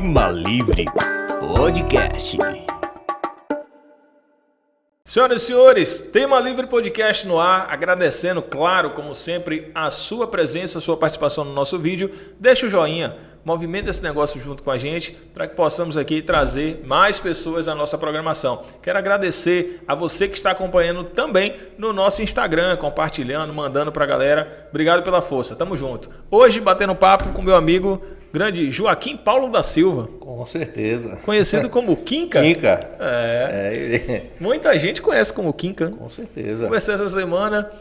Tema Livre Podcast. Senhoras e senhores, Tema Livre Podcast no ar, agradecendo, claro, como sempre, a sua presença, a sua participação no nosso vídeo. Deixa o joinha, movimenta esse negócio junto com a gente, para que possamos aqui trazer mais pessoas à nossa programação. Quero agradecer a você que está acompanhando também no nosso Instagram, compartilhando, mandando para a galera. Obrigado pela força, tamo junto. Hoje, batendo papo com meu amigo grande Joaquim Paulo da Silva. Com certeza. Conhecido como Quinca. Quinca. Muita gente conhece como Quinca. Com certeza. Conversei essa semana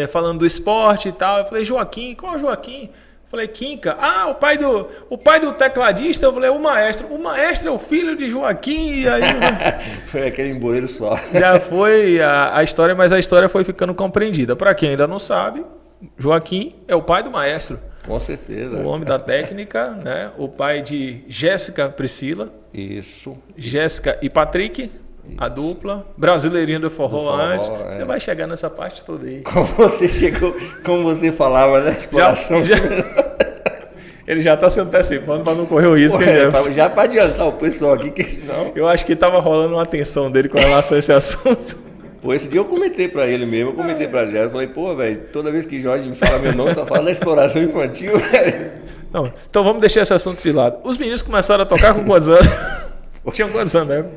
falando do esporte e tal. Eu falei, Joaquim, qual é o Joaquim? Eu falei, Quinca. Ah, o pai do tecladista. Eu falei, o maestro. O maestro é o filho de Joaquim. E aí, foi aquele emboleiro só. Já foi a história, mas a história foi ficando compreendida. Para quem ainda não sabe, Joaquim é o pai do maestro. Com certeza. O homem da técnica, né? O pai de Jéssica Priscila. Isso. Jéssica e Patrick, isso. A dupla. Brasileirinho do forró antes. É. Você vai chegar nessa parte toda aí. Como você chegou, como você falava, né? Exploração. Ele já está se antecipando para não correr o risco. Já para adiantar o pessoal aqui, que senão... Eu acho que estava rolando uma tensão dele com relação a esse assunto. Pô, esse dia eu comentei pra ele mesmo, eu comentei pra Jéssica, falei, pô, velho, toda vez que Jorge me fala meu nome, só fala da exploração infantil, velho. Não, então vamos deixar esse assunto de lado. Os meninos começaram a tocar com quantos anos? Tinham quantos anos mesmo?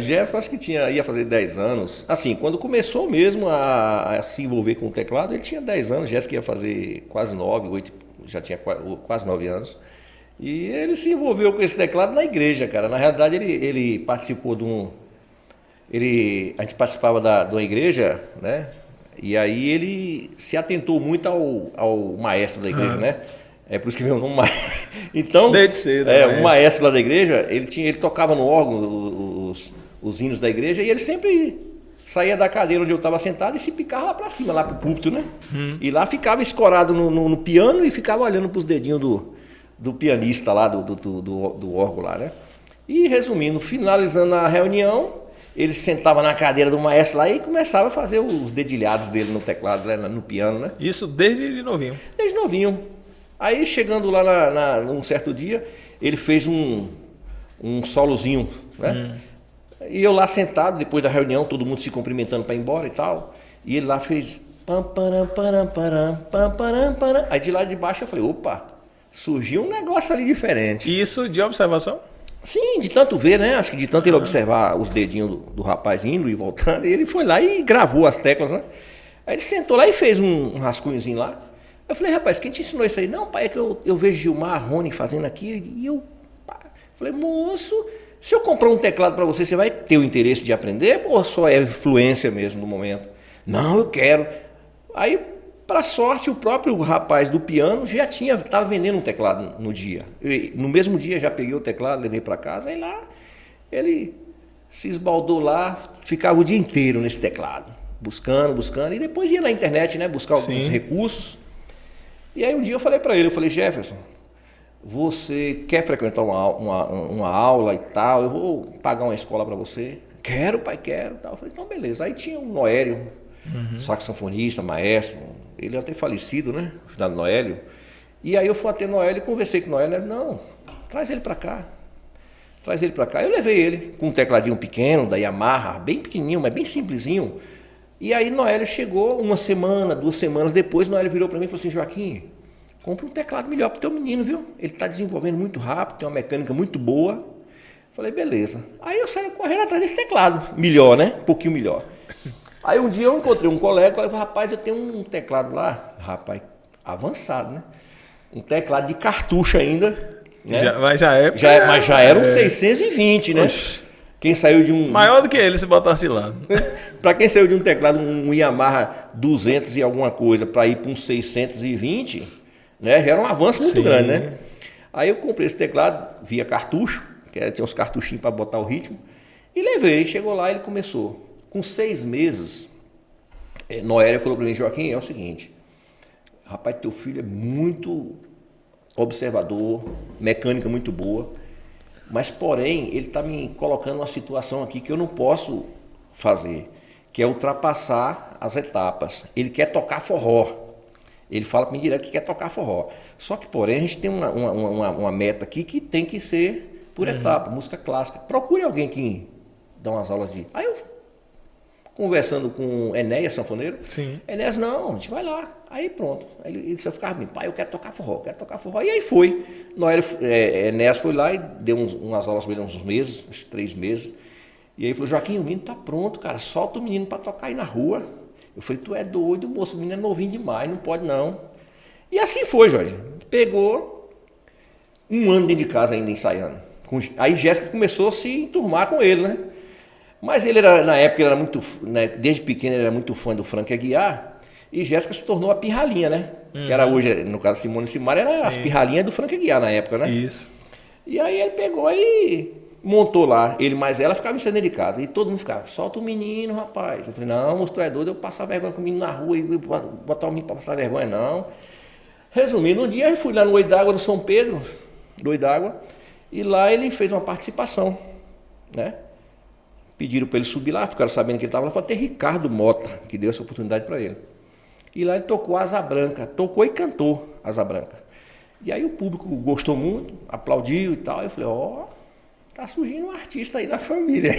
Jefferson acho que ia fazer 10 anos. Assim, quando começou mesmo a se envolver com o teclado, ele tinha 10 anos, Jéssica ia fazer quase 9, 8, já tinha quase 9 anos. E ele se envolveu com esse teclado na igreja, cara. Na realidade, ele participou de a gente participava de uma igreja, né? E aí ele se atentou muito ao maestro da igreja, né? É por isso que veio o nome maestro. Então, desde cedo, o maestro lá da igreja, ele tocava no órgão os hinos da igreja e ele sempre saía da cadeira onde eu estava sentado e se picava lá para cima, lá pro púlpito, né? E lá ficava escorado no piano e ficava olhando para os dedinhos do pianista lá, do órgão lá, né? E resumindo, finalizando a reunião, ele sentava na cadeira do maestro lá e começava a fazer os dedilhados dele no teclado, né, no piano, né? Isso desde novinho? Desde novinho. Aí chegando lá num certo dia, ele fez um solozinho, né? E eu lá sentado, depois da reunião, todo mundo se cumprimentando para ir embora e tal. E ele lá fez... Pam, param, param, param, pam, param, param. Aí de lá de baixo eu falei, opa, surgiu um negócio ali diferente. Isso de observação? Sim, de tanto ver, né? Acho que de tanto ele observar os dedinhos do rapaz indo e voltando, ele foi lá e gravou as teclas, né? Aí ele sentou lá e fez um rascunhozinho lá. Eu falei, rapaz, quem te ensinou isso aí? Não, pai, é que eu vejo Gilmar, Rony fazendo aqui e eu... Falei, moço, se eu comprar um teclado para você, você vai ter o interesse de aprender ou só é influência mesmo no momento? Não, eu quero. Aí... Para sorte, o próprio rapaz do piano já estava vendendo um teclado no dia. No mesmo dia já peguei o teclado, levei para casa, aí lá ele se esbaldou lá, ficava o dia inteiro nesse teclado, buscando, e depois ia na internet, né, buscar alguns recursos. E aí um dia eu falei para ele, Jefferson, você quer frequentar uma aula e tal, eu vou pagar uma escola para você? Quero, pai, quero. Tal. Eu falei, então beleza. Aí tinha um Noélio, saxofonista, maestro, ele é até falecido, né? O final do Noélio. E aí eu fui até Noélio e conversei com o Noélio. Não, traz ele para cá. Traz ele para cá. Eu levei ele com um tecladinho pequeno, da Yamaha, bem pequenininho, mas bem simplesinho. E aí Noélio chegou 1 semana, 2 semanas depois, Noélio virou para mim e falou assim, Joaquim, compra um teclado melhor pro teu menino, viu? Ele está desenvolvendo muito rápido, tem uma mecânica muito boa. Falei, beleza. Aí eu saí correndo atrás desse teclado. Melhor, né? Um pouquinho melhor. Aí um dia eu encontrei um colega, falei, rapaz, eu tenho um teclado lá, rapaz, avançado, né? Um teclado de cartucho ainda, né? Mas já era um 620, né? Oxi. Quem saiu de um... Maior do que ele se botasse lá. Para quem saiu de um teclado, um Yamaha 200 e alguma coisa, para ir para um 620, né? Já era um avanço muito grande, né? Aí eu comprei esse teclado via cartucho, que tinha uns cartuchinhos para botar o ritmo, e levei, chegou lá e ele começou. Com 6 meses, Noélia falou para mim, Joaquim, é o seguinte, rapaz, teu filho é muito observador, mecânica muito boa, mas porém, ele está me colocando numa situação aqui que eu não posso fazer, que é ultrapassar as etapas. Ele quer tocar forró. Ele fala para mim direto que quer tocar forró. Só que, porém, a gente tem uma meta aqui que tem que ser por etapa, música clássica. Procure alguém que dá umas aulas de... Aí eu, conversando com o Enéas, sanfoneiro, Sim. Enéas, não, a gente vai lá. Aí pronto. Aí ele só ficava, pai, eu quero tocar forró, quero tocar forró. E aí foi. Enéas foi lá e deu umas aulas para ele uns meses, uns 3 meses. E aí falou, Joaquim, o menino tá pronto, cara, solta o menino para tocar aí na rua. Eu falei, tu é doido, moço, o menino é novinho demais, não pode não. E assim foi, Jorge. Pegou 1 ano dentro de casa ainda ensaiando. Aí Jéssica começou a se enturmar com ele, né? Mas ele era, na época, ele era muito, né, desde pequeno ele era muito fã do Frank Aguiar. E Jéssica se tornou a pirralhinha, né? Que era hoje, no caso Simone e Simaria, era as pirralhinhas do Frank Aguiar na época, né? Isso. E aí ele pegou e montou lá, ele mais ela ficava ensaiando de casa. E todo mundo ficava, solta o menino, rapaz. Eu falei, não, moço, tu é doido, eu passar vergonha com o menino na rua e botar o menino pra passar vergonha, não. Resumindo, um dia eu fui lá no Oi d'Água do São Pedro, do Oi d'Água, e lá ele fez uma participação, né? Pediram para ele subir lá, ficaram sabendo que ele estava lá, foi até Ricardo Mota, que deu essa oportunidade para ele. E lá ele tocou Asa Branca, tocou e cantou Asa Branca. E aí o público gostou muito, aplaudiu e tal. Eu falei, ó, tá surgindo um artista aí na família.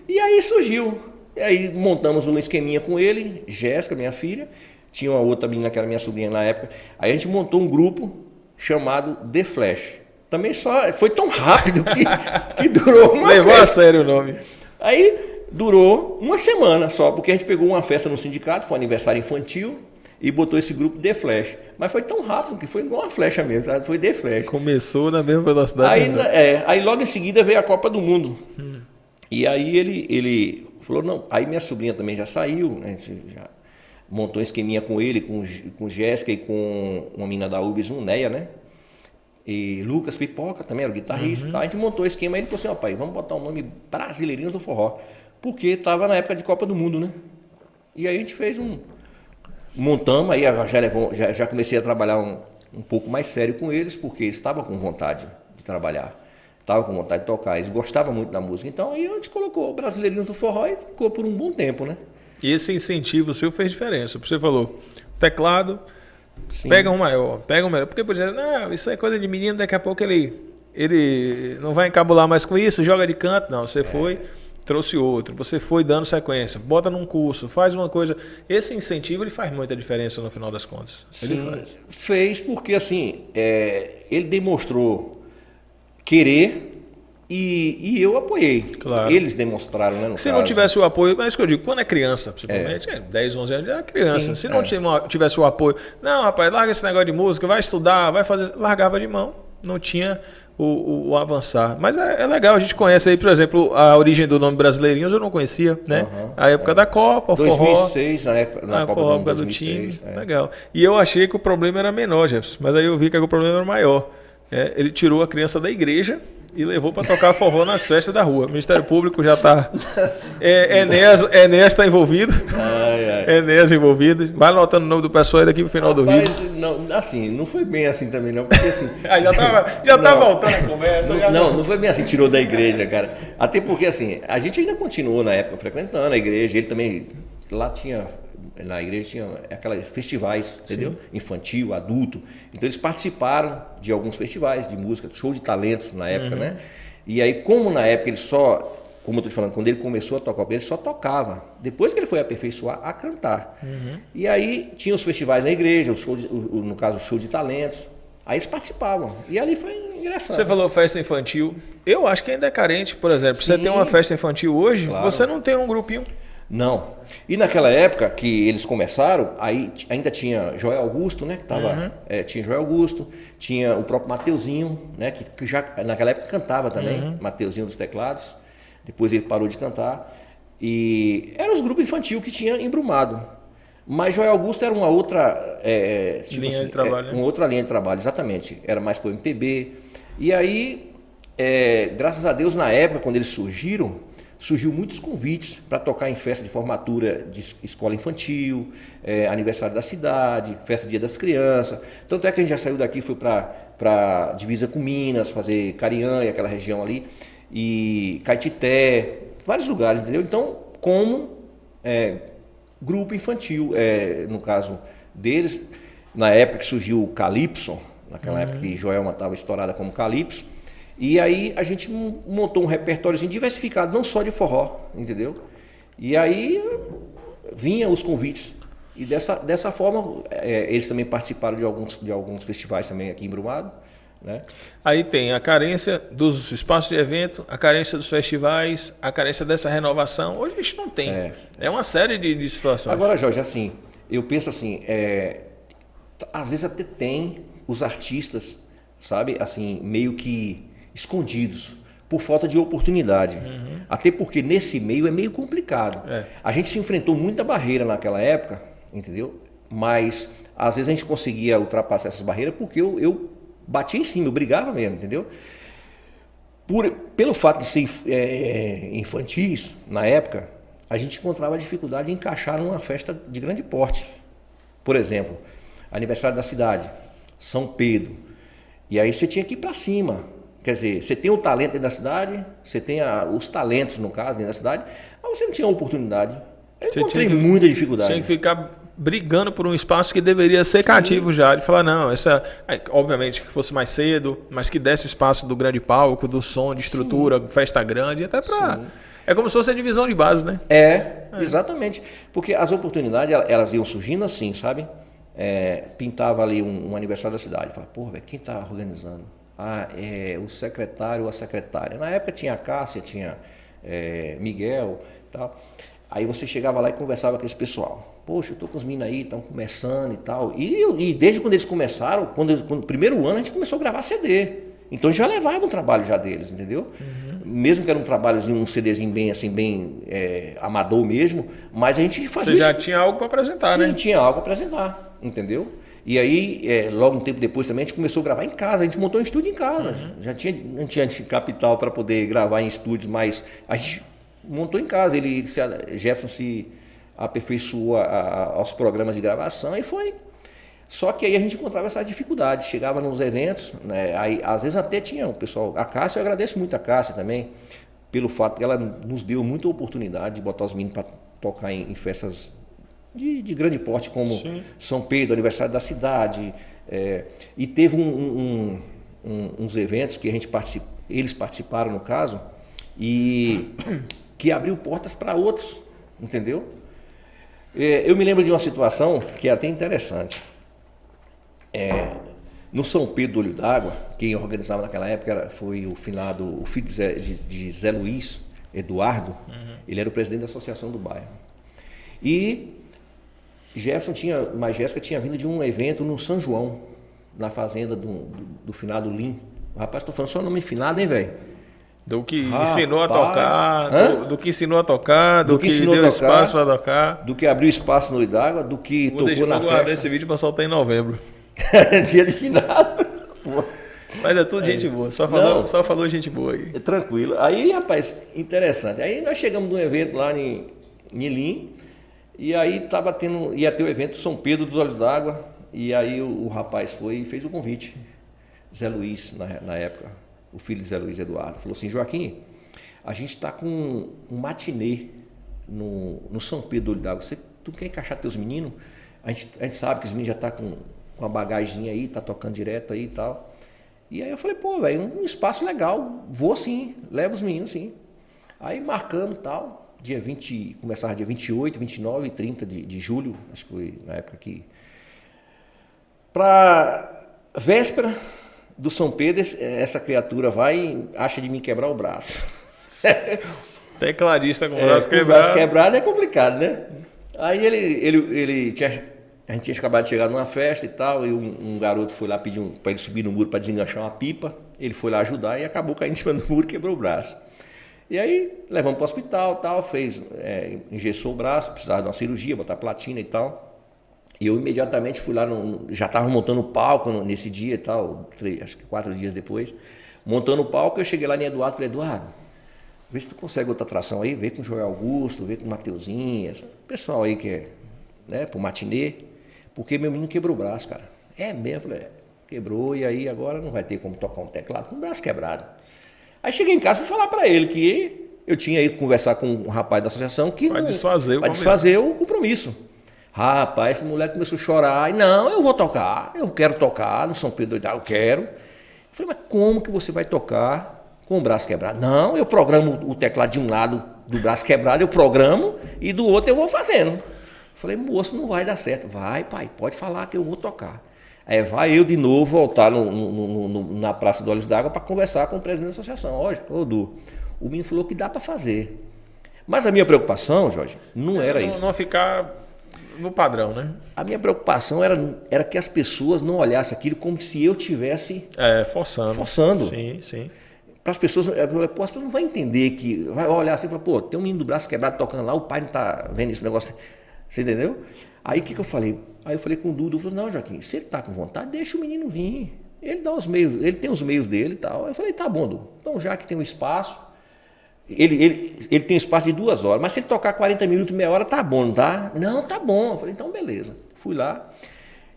E aí surgiu. E aí montamos um esqueminha com ele, Jéssica, minha filha, tinha uma outra menina que era minha sobrinha na época. Aí a gente montou um grupo chamado The Flash. Também só foi tão rápido que durou uma Levou festa. a sério o nome. Aí durou 1 semana só, porque a gente pegou uma festa no sindicato, foi um aniversário infantil, e botou esse grupo The Flash. Mas foi tão rápido que foi igual uma flecha mesmo, sabe? Foi The Flash. Começou na mesma velocidade. Aí logo em seguida veio a Copa do Mundo. E aí ele falou, não, aí minha sobrinha também já saiu, a gente já montou um esqueminha com ele, com Jéssica e com uma menina da UBS, Neia, né? E Lucas Pipoca também era o guitarrista. Tá? A gente montou o esquema, aí ele falou assim, ó pai, vamos botar o nome Brasileirinhos do Forró. Porque estava na época de Copa do Mundo, né? E aí a gente fez montamos, aí já comecei a trabalhar um pouco mais sério com eles, porque eles estavam com vontade de trabalhar, estavam com vontade de tocar, eles gostavam muito da música. Então aí a gente colocou o Brasileirinhos do Forró e ficou por um bom tempo, né? E esse incentivo seu fez diferença. Você falou, teclado, Sim. pega um maior, pega um melhor. Porque, por exemplo, não, isso é coisa de menino, daqui a pouco ele não vai encabular mais com isso, joga de canto. Não, você foi, trouxe outro, você foi dando sequência, bota num curso, faz uma coisa. Esse incentivo ele faz muita diferença no final das contas. Sim, fez porque assim, ele demonstrou querer e eu apoiei. Claro. Eles demonstraram, né? Se não tivesse o apoio, mas é isso que eu digo, quando é criança, principalmente, 10, 11 anos, é criança. Sim, Se não tivesse o apoio, não, rapaz, larga esse negócio de música, vai estudar, vai fazer, largava de mão, não tinha o avançar. Mas é legal, a gente conhece aí, por exemplo, a origem do nome Brasileirinhos, eu não conhecia, né? A época da Copa, o 2006, forró. na Copa forró do do 2006. time, legal. E eu achei que o problema era menor, Jefferson, mas aí eu vi que o problema era maior. Ele tirou a criança da igreja e levou para tocar forró nas festas da rua. O Ministério Público já está... Enéas está envolvido. Enéas envolvido. Vai anotando o nome do pessoal aí daqui pro final do vídeo. Não, assim, não foi bem assim também, não. Porque assim... já tá voltando a conversa. Não foi bem assim, tirou da igreja, cara. Até porque, assim, a gente ainda continuou na época frequentando a igreja. Ele também... Lá tinha... Na igreja tinha aquelas festivais, entendeu? Sim. Infantil, adulto. Então eles participaram de alguns festivais de música, show de talentos na época, né? E aí, como na época ele só, como eu estou te falando, quando ele começou a tocar, ele só tocava. Depois que ele foi aperfeiçoar a cantar. E aí tinha os festivais na igreja, no caso o show de talentos. Aí eles participavam. E ali foi engraçado. Você falou festa infantil. Eu acho que ainda é carente, por exemplo. Sim. Você tem uma festa infantil hoje, claro. Você não tem um grupinho. Não. E naquela época que eles começaram, aí ainda tinha Joel Augusto, né? Que tava, tinha Joel Augusto, tinha o próprio Mateuzinho, né? Que já naquela época cantava também, Mateuzinho dos teclados. Depois ele parou de cantar. E eram os grupos infantil que tinha embrumado. Mas Joel Augusto era uma outra linha de trabalho. Uma outra linha de trabalho, exatamente. Era mais para o MPB. E aí, graças a Deus, na época, quando eles surgiu muitos convites para tocar em festa de formatura de escola infantil, aniversário da cidade, festa Dia das Crianças. Tanto é que a gente já saiu daqui, foi para divisa com Minas, fazer Cariã, aquela região ali, e Caetité, vários lugares, entendeu? Então, como grupo infantil, no caso deles, na época que surgiu o Calypso, naquela época que Joelma estava estourada como Calypso, E aí a gente montou um repertóriozinho diversificado, não só de forró, entendeu? E aí vinham os convites. E dessa forma, eles também participaram de alguns festivais também aqui em Brumado. Né? Aí tem a carência dos espaços de evento, a carência dos festivais, a carência dessa renovação. Hoje a gente não tem. É uma série de situações. Agora, Jorge, assim, eu penso assim, às vezes até tem os artistas, sabe, assim, meio que escondidos por falta de oportunidade. Até porque nesse meio é meio complicado. A gente se enfrentou muita barreira naquela época, entendeu? Mas às vezes a gente conseguia ultrapassar essas barreiras porque eu batia em cima, eu brigava mesmo, entendeu? Pelo fato de ser infantis, na época, a gente encontrava dificuldade em encaixar numa festa de grande porte. Por exemplo, aniversário da cidade, São Pedro. E aí você tinha que ir para cima. Quer dizer, você tem o talento dentro da cidade, você tem os talentos, no caso, dentro da cidade, mas você não tinha oportunidade. Eu encontrei muita dificuldade. Tinha que ficar brigando por um espaço que deveria ser cativo já. De falar, não, obviamente que fosse mais cedo, mas que desse espaço do grande palco, do som, de estrutura, festa grande, até para... É como se fosse a divisão de base, né? Exatamente. Porque as oportunidades, elas iam surgindo assim, sabe? Pintava ali um aniversário da cidade. Falava, porra, velho, quem tá organizando? O secretário ou a secretária. Na época tinha a Cássia, tinha Miguel e tal. Aí você chegava lá e conversava com esse pessoal. Poxa, eu tô com os meninos aí, estão começando e tal. E desde quando eles começaram, no primeiro ano, a gente começou a gravar CD. Então já levava um trabalho já deles, entendeu? Mesmo que era um trabalhozinho, um CDzinho bem assim, bem amador mesmo, mas a gente fazia. Você já tinha algo para apresentar, né? Sim, tinha algo para apresentar, entendeu? E aí, logo um tempo depois também, a gente começou a gravar em casa, a gente montou um estúdio em casa. Não tinha capital para poder gravar em estúdios, mas a gente montou em casa. Jefferson se aperfeiçoou aos programas de gravação e foi. Só que aí a gente encontrava essas dificuldades, chegava nos eventos, né, aí às vezes até tinha o pessoal, a Cássia, eu agradeço muito a Cássia também, pelo fato que ela nos deu muita oportunidade de botar os meninos para tocar em festas de grande porte, como São Pedro, aniversário da cidade, e teve uns eventos que eles participaram no caso, e que abriu portas para outros, entendeu? Eu me lembro de uma situação que é até interessante. No São Pedro do Olho d'Água, quem organizava naquela época foi o filho de Zé Luiz, Eduardo. Ele era o presidente da associação do bairro. E Jéssica tinha vindo de um evento no São João, na fazenda do finado Lim. Rapaz, estou falando só o nome finado, hein, velho? Do que ensinou a tocar, do que ensinou a tocar, do que deu espaço para tocar. Do que abriu espaço no Olho d'Água, do que tocou na festa. Esse vídeo para soltar em novembro. Dia de finado. Mas é tudo gente boa, só falou gente boa aí. Tranquilo. Aí, rapaz, interessante. Aí nós chegamos num evento lá em Lim, e aí ia ter o evento São Pedro dos Olhos d'Água, e aí o rapaz foi e fez o convite. Zé Luiz, na época, o filho de Zé Luiz Eduardo, falou assim, Joaquim, a gente está com um matinê no São Pedro do Olho d'Água. Tu quer encaixar teus meninos? A gente sabe que os meninos já estão com a bagagem aí, tá tocando direto aí e tal. E aí eu falei, pô, velho, um espaço legal, vou sim, levo os meninos sim. Aí marcamos e tal, começava dia 28, 29 e 30 de julho, acho que foi na época que... Pra véspera do São Pedro, essa criatura vai e acha de mim quebrar o braço. Tecladista com o braço quebrado. Com o braço quebrado é complicado, né? Aí a gente tinha acabado de chegar numa festa e tal, e um garoto foi lá pedir para ele subir no muro para desenganchar uma pipa. Ele foi lá ajudar e acabou caindo em cima do muro e quebrou o braço. E aí levamos para o hospital, tal, engessou o braço, precisava de uma cirurgia, botar platina e tal. E eu imediatamente fui lá, já estava montando o palco nesse dia e tal, acho que 4 dias depois. Montando o palco, eu cheguei lá em Eduardo, falei, Eduardo, vê se tu consegue outra atração aí, vê com o Joel Augusto, vê com o Mateuzinho, pessoal aí que é, né, pro matinê, porque meu menino quebrou o braço, cara. É mesmo, falei, quebrou e aí agora não vai ter como tocar um teclado com o braço quebrado. Aí cheguei em casa e fui falar para ele que eu tinha ido conversar com um rapaz da associação que vai desfazer o compromisso. Rapaz, esse moleque começou a chorar. E não, eu vou tocar, eu quero tocar no São Pedro do Olho d'Água, eu quero. falei, mas como que você vai tocar com o braço quebrado? Não, eu programo o teclado de um lado do braço quebrado, eu programo e do outro eu vou fazendo. Falei, moço, não vai dar certo. Vai, pai, pode falar que eu vou tocar. Aí vai eu de novo voltar na Praça do Olhos d'Água para conversar com o presidente da associação. Ô, Du, o menino falou que dá para fazer. Mas a minha preocupação, Jorge, não era isso. Não ficar no padrão, né? A minha preocupação era que as pessoas não olhassem aquilo como se eu estivesse forçando. Sim, sim. Para as pessoas, as pessoas não vão entender que... Vai olhar assim e falar, pô, tem um menino do braço quebrado tocando lá, o pai não está vendo esse negócio. Você entendeu? Aí o que eu falei? Aí eu falei com o Dudu, falei, não, Joaquim, se ele está com vontade, deixa o menino vir. Ele dá os meios, ele tem os meios dele e tal. Aí eu falei, tá bom, Dudu. Então já que tem um espaço, ele tem espaço de 2 horas, mas se ele tocar 40 minutos, meia hora, tá bom, não tá? Não, tá bom. Eu falei, então beleza. Fui lá,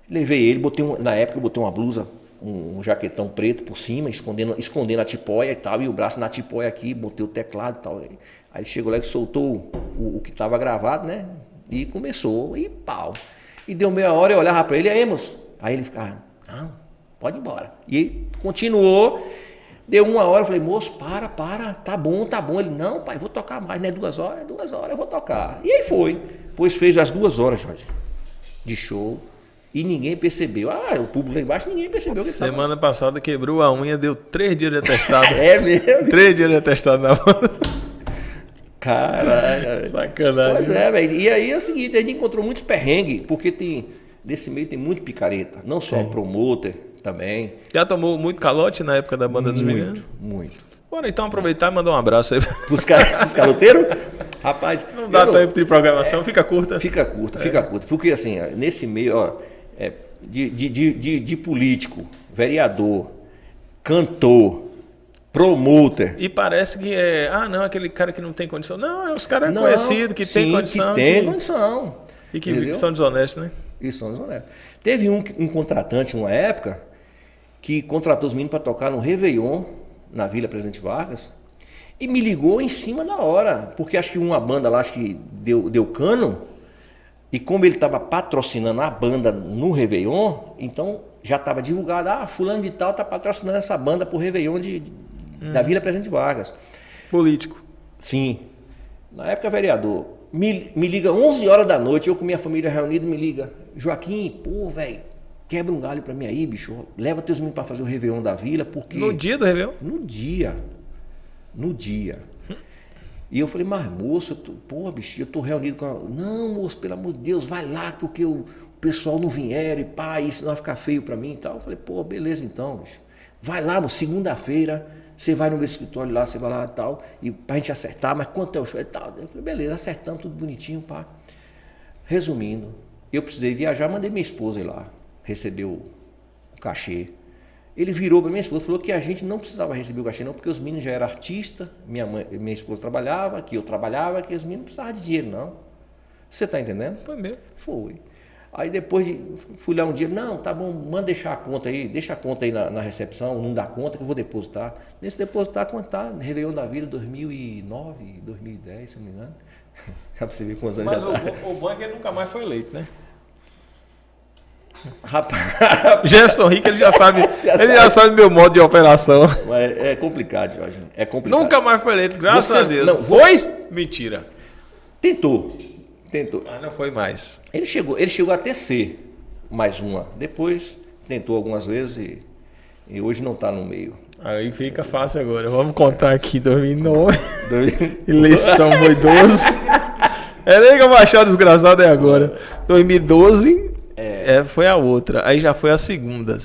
levei ele, na época eu botei uma blusa, um jaquetão preto por cima, escondendo a tipóia e tal, e o braço na tipóia aqui, botei o teclado e tal. Aí ele chegou lá e soltou o que estava gravado, né? E começou, e pau. E deu meia hora, eu olhava para ele, aí, moço. Aí ele ficava, não, pode ir embora. E ele continuou, deu 1 hora, eu falei, moço, para, tá bom. Ele, não, pai, vou tocar mais, não é 2 horas? É 2 horas, eu vou tocar. E aí foi. Pois fez as 2 horas, Jorge, de show. E ninguém percebeu. O público lá embaixo, ninguém percebeu que Semana passada quebrou a unha, deu 3 dias de atestado. É mesmo? 3 dias de atestado na banda. Caralho. Sacanagem. Pois é, velho. E aí é o seguinte, a gente encontrou muitos perrengues, porque nesse meio tem muito picareta. Não só promoter também. Já tomou muito calote na época da banda dos meninos? Muito. Bora então aproveitar e mandar um abraço aí. Pros caloteiros? Rapaz... Não dá tempo de programação, fica curta. Fica curta. Porque assim, nesse meio, de político, vereador, cantor, promoter. E parece que aquele cara que não tem condição. Não, é os caras conhecidos, que tem condição. Que tem condição. E que são desonestos, né? E são desonestos. Teve um contratante, uma época, que contratou os meninos para tocar no Réveillon, na Vila Presidente Vargas, e me ligou em cima da hora, porque acho que uma banda lá, acho que deu cano, e como ele estava patrocinando a banda no Réveillon, então já estava divulgado, fulano de tal está patrocinando essa banda pro Réveillon da Vila Presidente Vargas. Político. Sim. Na época, vereador, me liga 11 horas da noite, eu com minha família reunida, me liga, Joaquim, pô, velho, quebra um galho pra mim aí, bicho, leva teus meninos pra fazer o Réveillon da Vila, porque... No dia do Réveillon? No dia. E eu falei, mas moço, bicho, eu tô reunido com... Não, moço, pelo amor de Deus, vai lá, porque o pessoal não vieram e pá, isso não vai ficar feio pra mim e tal. Eu falei, pô, beleza então, bicho. Vai lá, segunda-feira, você vai no meu escritório lá, você vai lá e tal, e pra gente acertar, mas quanto é o show e tal? Eu falei, beleza, acertamos tudo bonitinho, pá. Resumindo, eu precisei viajar, mandei minha esposa ir lá, recebeu o cachê. Ele virou para minha esposa e falou que a gente não precisava receber o cachê não, porque os meninos já eram artistas, minha esposa trabalhava, que eu trabalhava, que os meninos não precisavam de dinheiro não. Você está entendendo? Foi mesmo. Foi. Aí depois fui lá um dia, não, tá bom, manda deixar a conta aí, deixa a conta aí na recepção, não dá conta que eu vou depositar. Nesse depositar, quanto tá? Réveillon da Vila 2009, 2010, se não me engano. Já pra você ver quantos anos. Mas o bom é que ele nunca mais foi eleito, né? Rapaz. Jefferson Rico, ele já sabe meu modo de operação. É complicado, Jorge. É complicado. Nunca mais foi eleito, graças a Deus. Não, foi? Mentira. Tentou. Mas não foi mais. Ele chegou a tecer mais uma. Depois tentou algumas vezes e hoje não está no meio. Aí fica fácil agora. Vamos contar aqui 2009. Eleição foi 12. É nem que eu baixar o desgraçado é agora. 2012 foi a outra. Aí já foi a segunda.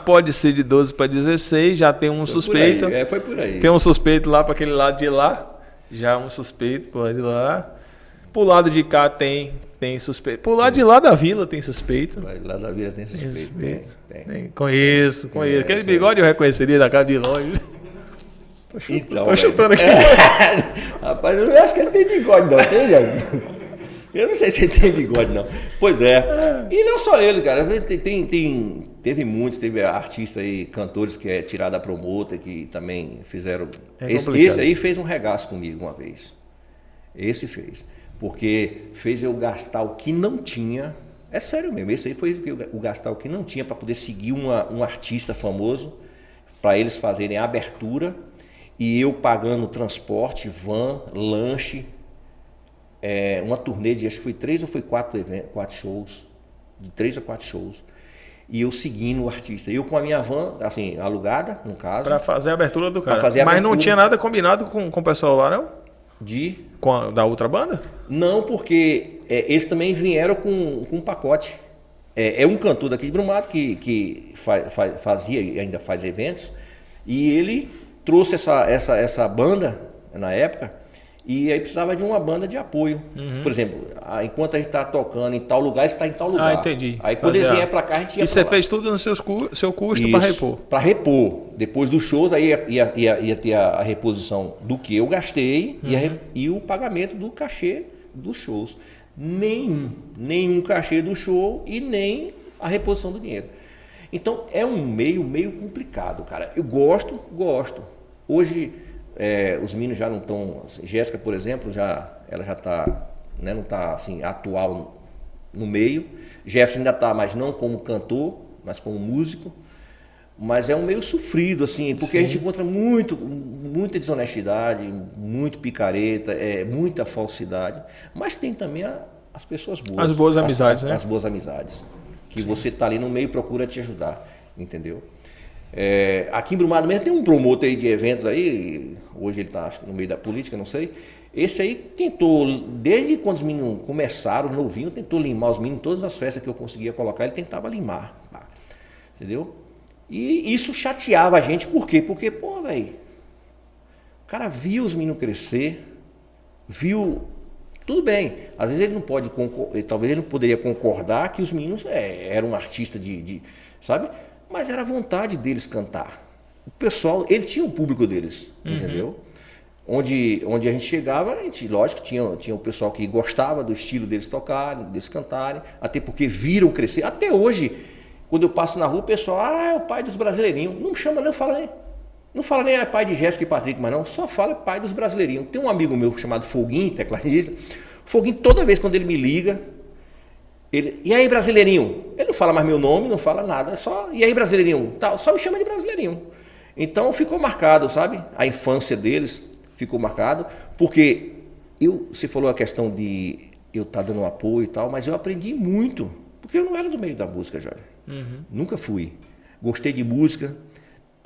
Pode ser de 12 para 16. Já tem um suspeito. Foi por aí. Tem um suspeito lá para aquele lado de lá. Já um suspeito por lá de lá. Pro lado de cá tem suspeito. Pro lado de lá da vila tem suspeito. Lá da vila tem suspeito. Tem. Conheço. Aquele bigode eu reconheceria da casa de longe. Tô chutando aqui. Rapaz, eu acho que ele tem bigode não, tem, Jair? Eu não sei se ele tem bigode não. Pois é. E não só ele, cara. Teve artistas aí, cantores que é tirado da promotor, que também fizeram... Esse aí fez um regaço comigo uma vez. Esse fez. Porque fez eu gastar o que não tinha. É sério mesmo, esse aí foi o gastar o que não tinha para poder seguir um artista famoso, para eles fazerem a abertura e eu pagando transporte, van, lanche, uma turnê de, acho que foi 3 ou foi 4 shows, de 3 a 4 shows. E eu seguindo o artista. Eu com a minha van, assim, alugada, no caso. Pra fazer a abertura do cara. Fazer a Mas abertura. não tinha nada combinado com o pessoal lá, não? Da outra banda? Não, porque eles também vieram com um pacote. É um cantor daqui de Brumado que fazia e ainda faz eventos. E ele trouxe essa banda na época. E aí precisava de uma banda de apoio. Por exemplo, enquanto a gente está tocando em tal lugar, está em tal lugar. Ah, entendi. Aí quando eles vieram para cá, a gente ia E você fez tudo no seu custo para repor? Para repor. Depois dos shows, aí ia ter a reposição do que eu gastei e o pagamento do cachê dos shows. Nenhum cachê do show e nem a reposição do dinheiro. Então é um meio complicado, cara. Eu gosto. Hoje os meninos já não estão. Jéssica, por exemplo, ela já está, né, não está assim, atual no meio. Jefferson ainda está, mas não como cantor, mas como músico. Mas é um meio sofrido, assim, porque a gente encontra muita desonestidade, muito picareta, muita falsidade. Mas tem também as pessoas boas. As boas amizades, né? As boas amizades. Que você está ali no meio e procura te ajudar, entendeu? Aqui em Brumado mesmo tem um promotor aí de eventos aí, hoje ele está no meio da política, não sei. Esse aí tentou, desde quando os meninos começaram, novinho, tentou limar os meninos, todas as festas que eu conseguia colocar, ele tentava limar, entendeu? E isso chateava a gente, por quê? Porque, pô, velho, o cara viu os meninos crescer, viu, tudo bem, às vezes ele não pode, talvez ele não poderia concordar que os meninos eram um artista sabe? Mas era a vontade deles cantar. O pessoal, ele tinha o público deles, entendeu? Onde a gente chegava, lógico, tinha o pessoal que gostava do estilo deles tocarem, deles cantarem, até porque viram crescer. Até hoje, quando eu passo na rua, o pessoal, é o pai dos brasileirinhos. Não me chama, não fala nem é pai de Jéssica e Patrick, mas não, só fala pai dos brasileirinhos. Tem um amigo meu chamado Foguinho, tecladista. Foguinho, toda vez quando ele me liga, e aí, brasileirinho? Ele não fala mais meu nome, não fala nada, e aí, brasileirinho? Só me chama de brasileirinho. Então ficou marcado, sabe? A infância deles ficou marcado, porque você falou a questão de eu estar dando um apoio e tal, mas eu aprendi muito, porque eu não era do meio da música, Jorge. Nunca fui. Gostei de música,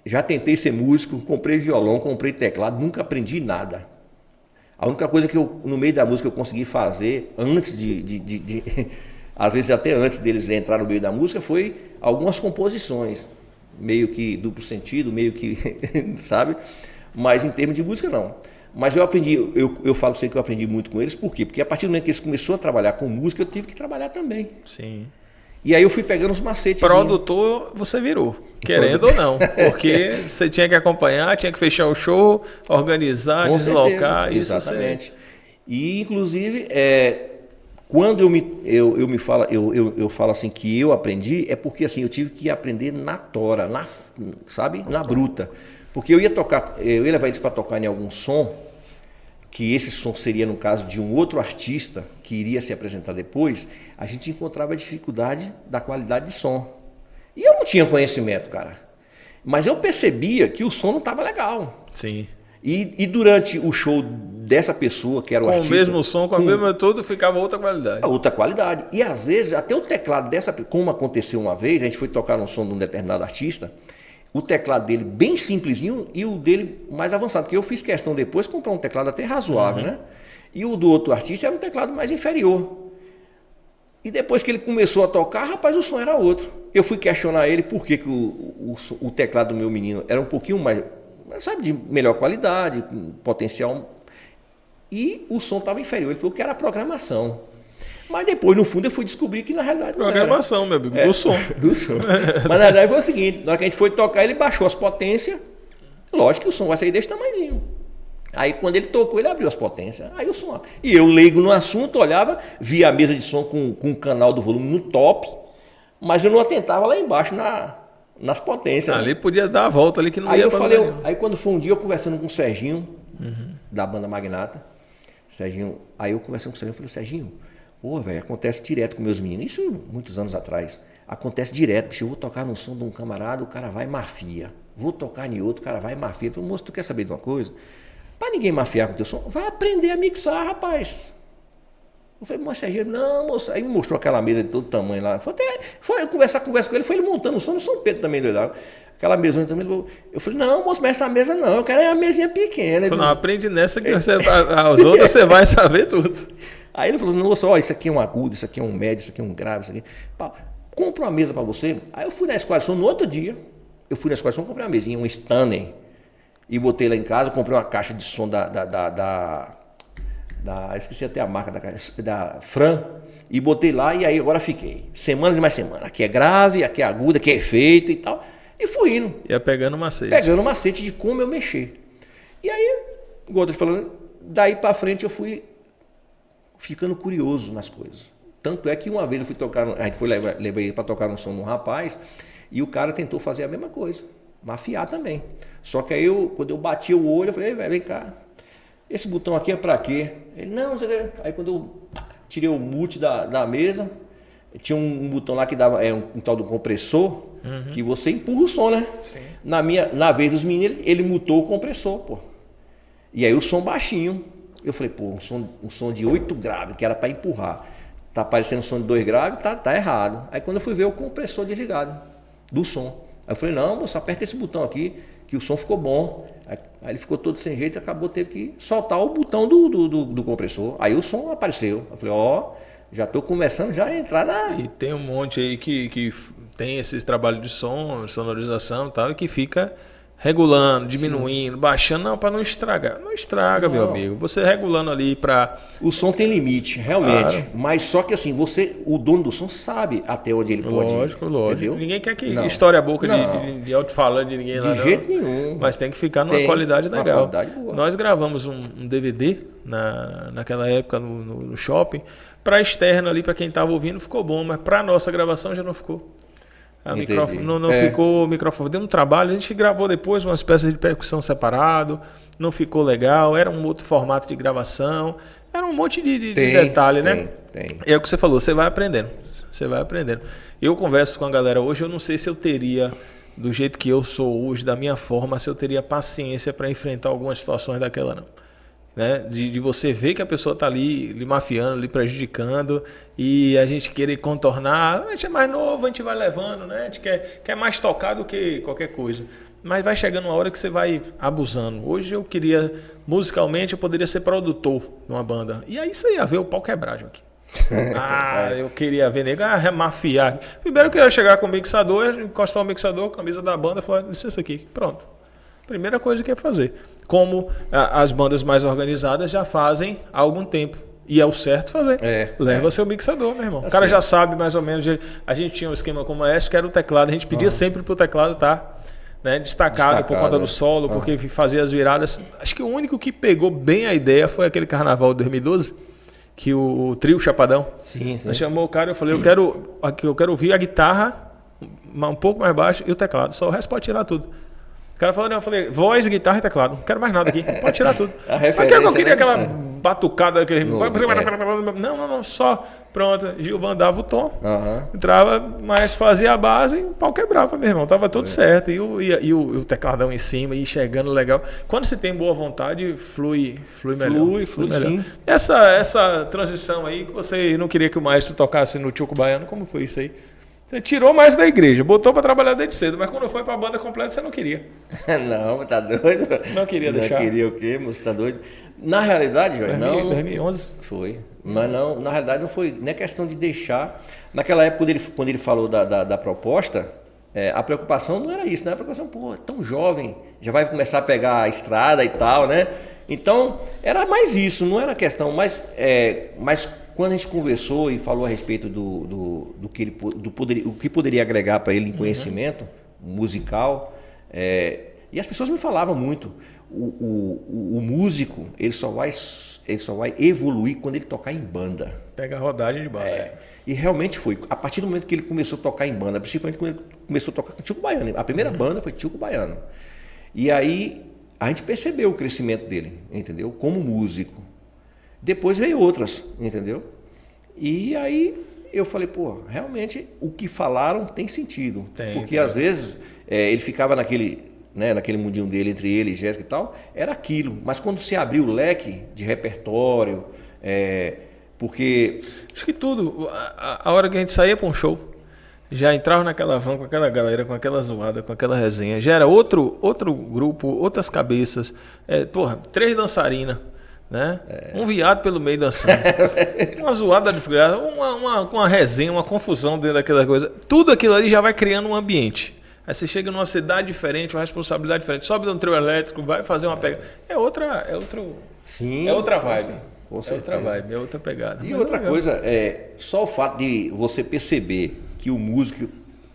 já tentei ser músico, comprei violão, comprei teclado, nunca aprendi nada. A única coisa que no meio da música eu consegui fazer, antes às vezes até antes deles entrar no meio da música, foi algumas composições, meio que duplo sentido, meio que, sabe? Mas em termos de música, não. Mas eu aprendi, eu falo sempre que eu aprendi muito com eles, por quê? Porque a partir do momento que eles começaram a trabalhar com música, eu tive que trabalhar também. Sim. E aí eu fui pegando os macetes. Produtor, você virou, querendo ou não. Porque você tinha que acompanhar, tinha que fechar o show, organizar, com deslocar. Certeza, isso exatamente. E, inclusive, quando eu falo assim que eu aprendi, é porque assim, eu tive que aprender na tora, sabe? Na bruta. Porque eu ia levar eles para tocar em algum som, que esse som seria no caso de um outro artista que iria se apresentar depois, a gente encontrava a dificuldade da qualidade de som. E eu não tinha conhecimento, cara. Mas eu percebia que o som não estava legal. Sim. E durante o show dessa pessoa, que era o artista... Com o mesmo som, com a mesma tudo, ficava outra qualidade. Outra qualidade. E às vezes, até o teclado dessa... Como aconteceu uma vez, a gente foi tocar um som de um determinado artista, o teclado dele bem simplesinho e o dele mais avançado. Porque eu fiz questão depois de comprar um teclado até razoável, né? E o do outro artista era um teclado mais inferior. E depois que ele começou a tocar, rapaz, o som era outro. Eu fui questionar ele por que o teclado do meu menino era um pouquinho mais... sabe, de melhor qualidade, potencial, e o som estava inferior. Ele falou que era a programação. Mas depois, no fundo, eu fui descobrir que na realidade não era. Programação, meu amigo, do som. Do som. Mas na verdade foi o seguinte, na hora que a gente foi tocar, ele baixou as potências, lógico que o som vai sair desse tamanhozinho. Aí quando ele tocou, ele abriu as potências, aí o som... E eu, leigo no assunto, olhava, via a mesa de som com o canal do volume no top, mas eu não atentava lá embaixo nas potências. Ali podia dar a volta ali que não aí ia eu falei, aí quando foi um dia eu conversando com o Serginho, da banda Magnata, Serginho, aí eu conversando com o Serginho, eu falei, Serginho, velho, acontece direto com meus meninos, isso muitos anos atrás. acontece direto. Bicho, eu vou tocar no som de um camarada, o cara vai e mafia. Vou tocar em outro, o cara vai e mafia. Eu falei, moço, tu quer saber de uma coisa? Para ninguém mafiar com o teu som, vai aprender a mixar, rapaz. Eu falei, moço, não, moço. Aí me mostrou aquela mesa de todo tamanho lá. Foi eu conversar com ele, foi ele montando o som no São Pedro também, doidão. Aquela mesona também. Eu falei, não, moço, mas essa mesa não, eu quero a mesinha pequena. Eu falei, não, aprende nessa que você, as outras você vai saber tudo. Aí ele falou, moço, ó, isso aqui é um agudo, isso aqui é um médio, isso aqui é um grave, isso aqui. Pá, compra uma mesa para você. Aí eu fui na escola de som no outro dia. Eu fui na escola de som, comprei uma mesinha, um Stanley. E botei lá em casa, comprei uma caixa de som esqueci até a marca da Fran, e botei lá, e aí agora fiquei. Semanas e mais semanas. Aqui é grave, aqui é agudo, aqui é efeito e tal. E fui indo. Ia pegando macete. Pegando macete de como eu mexer. E aí, igual eu tô te falando, daí pra frente eu fui ficando curioso nas coisas. Tanto é que uma vez eu fui tocar, a gente foi levei ele pra tocar no som de um rapaz, e o cara tentou fazer a mesma coisa, mafiar também. Só que aí quando eu bati o olho, eu falei, vem cá, esse botão aqui é pra quê? Ele, não sei o que. Aí quando eu tirei o mute da mesa, tinha um botão lá que dava um tal do compressor, que você empurra o som, né? Sim. Na vez dos meninos, ele mutou o compressor, pô. E aí o som baixinho. Eu falei, pô, um som de 8 graves, que era pra empurrar. Tá parecendo um som de 2 graves, tá errado. Aí quando eu fui ver o compressor desligado do som. Aí eu falei, não, moço, aperta esse botão aqui, que o som ficou bom. Aí ele ficou todo sem jeito e acabou, teve que soltar o botão do compressor. Aí o som apareceu. Eu falei, ó, já estou começando já a entrar na... E tem um monte aí que tem esses trabalhos de som, sonorização e tal, e que fica regulando, diminuindo, baixando, não, para não estragar. Não estraga, meu amigo. Você regulando ali para... O som tem limite, realmente. Claro. Mas só que assim, o dono do som sabe até onde ele pode ir. Lógico. Entendeu? Ninguém quer que estoure a boca de alto-falante de ninguém lá. De jeito nenhum. Mas tem que ficar numa qualidade legal. Uma qualidade boa. Nós gravamos um DVD naquela época no shopping. Para externo ali, para quem estava ouvindo, ficou bom. Mas para nossa gravação já não ficou. Não ficou o microfone. Deu um trabalho. A gente gravou depois umas peças de percussão separado. Não ficou legal. Era um outro formato de gravação. Era um monte de detalhe, né? É o que você falou. Você vai aprendendo. Eu converso com a galera hoje. Eu não sei se eu teria, do jeito que eu sou hoje, da minha forma, se eu teria paciência para enfrentar algumas situações daquela, não. Né? De você ver que a pessoa está ali lhe mafiando, lhe prejudicando, e a gente querer contornar. A gente é mais novo, a gente vai levando, né? A gente quer mais tocar do que qualquer coisa. Mas vai chegando uma hora que você vai abusando. Hoje eu queria, musicalmente, eu poderia ser produtor de uma banda. E aí você ia ver o pau quebrar, aqui. Eu queria ver nego mafiar. Primeiro que eu ia chegar com o mixador, encostar o mixador, camisa da banda, e falar, licença aqui, pronto. Primeira coisa que ia fazer. Como as bandas mais organizadas já fazem há algum tempo. E é o certo fazer. Leva seu mixador, meu irmão. O cara já sabe mais ou menos. A gente tinha um esquema como esse, que era o teclado. A gente pedia sempre pro teclado estar destacado por conta do solo, porque fazia as viradas. Acho que o único que pegou bem a ideia foi aquele carnaval de 2012, que o trio Chapadão. Sim. Chamou o cara e eu falei, eu quero ouvir a guitarra um pouco mais baixo e o teclado. Só o resto pode tirar tudo. O cara falou, eu falei, voz, guitarra e teclado. Não quero mais nada aqui. Pode tirar tudo. Mas eu queria aquela batucada, aquele... Não, só. Pronto. Gilvan dava o tom, entrava, mas fazia a base, o pau quebrava, meu irmão. Tava tudo certo. E o tecladão em cima, e chegando legal. Quando se tem boa vontade, flui melhor. Flui melhor. Sim. Essa transição aí, que você não queria que o maestro tocasse no Tchuco Baiano, como foi isso aí? Você tirou mais da igreja, botou para trabalhar desde cedo, mas quando foi para a banda completa você não queria. Não, tá doido? Não queria deixar. Não queria o quê, moço? Tá doido? Na realidade, Jorge, 2011? Foi. Mas não, na realidade não foi nem questão de deixar. Naquela época, quando ele falou da proposta, a preocupação não era isso, né? A preocupação, pô, tão jovem, já vai começar a pegar a estrada e tal, né? Então, era mais isso, não era questão, mas quando a gente conversou e falou a respeito do que poderia agregar para ele em conhecimento musical, e as pessoas me falavam muito, o músico ele só vai evoluir quando ele tocar em banda. Pega a rodagem de banda. E realmente foi. A partir do momento que ele começou a tocar em banda, principalmente quando ele começou a tocar com Tchuco Baiano. A primeira banda foi Tchuco Baiano. E aí a gente percebeu o crescimento dele, entendeu? Como músico. Depois veio outras, entendeu? E aí eu falei, pô, realmente o que falaram tem sentido. Tem, porque às vezes ele ficava naquele mundinho dele, entre ele e Jéssica e tal, era aquilo. Mas quando se abriu o leque de repertório, porque... Acho que tudo. A hora que a gente saía para um show, já entrava naquela van com aquela galera, com aquela zoada, com aquela resenha. Já era outro grupo, outras cabeças. 3 dançarinas, né? Um viado pelo meio dançando. Uma zoada desgraça, uma resenha, uma confusão dentro daquela coisa. Tudo aquilo ali já vai criando um ambiente. Aí você chega numa cidade diferente, uma responsabilidade diferente. Sobe no trio elétrico, vai fazer uma pegada. Sim, é outra vibe. Com certeza. É outra vibe, é outra pegada. E outra coisa, só o fato de você perceber que o músico,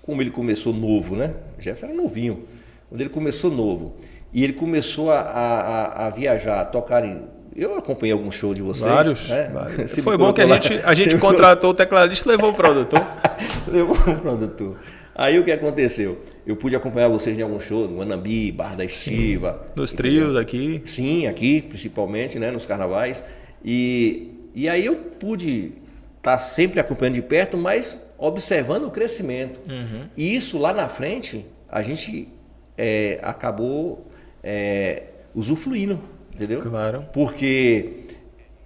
como ele começou novo, né? O Jefferson era novinho. Quando ele começou novo, e ele começou a viajar, a tocar em... Eu acompanhei alguns shows de vocês. Vários. Foi bom que a gente contratou o tecladista e levou o produtor. Levou o produtor. Aí o que aconteceu? Eu pude acompanhar vocês em algum show, no Guanambi, Barra da Estiva. Nos trios aqui. Sim, aqui principalmente, né, nos carnavais. E aí eu pude estar sempre acompanhando de perto, mas observando o crescimento. Uhum. E isso lá na frente, a gente acabou usufruindo, entendeu? Claro. Porque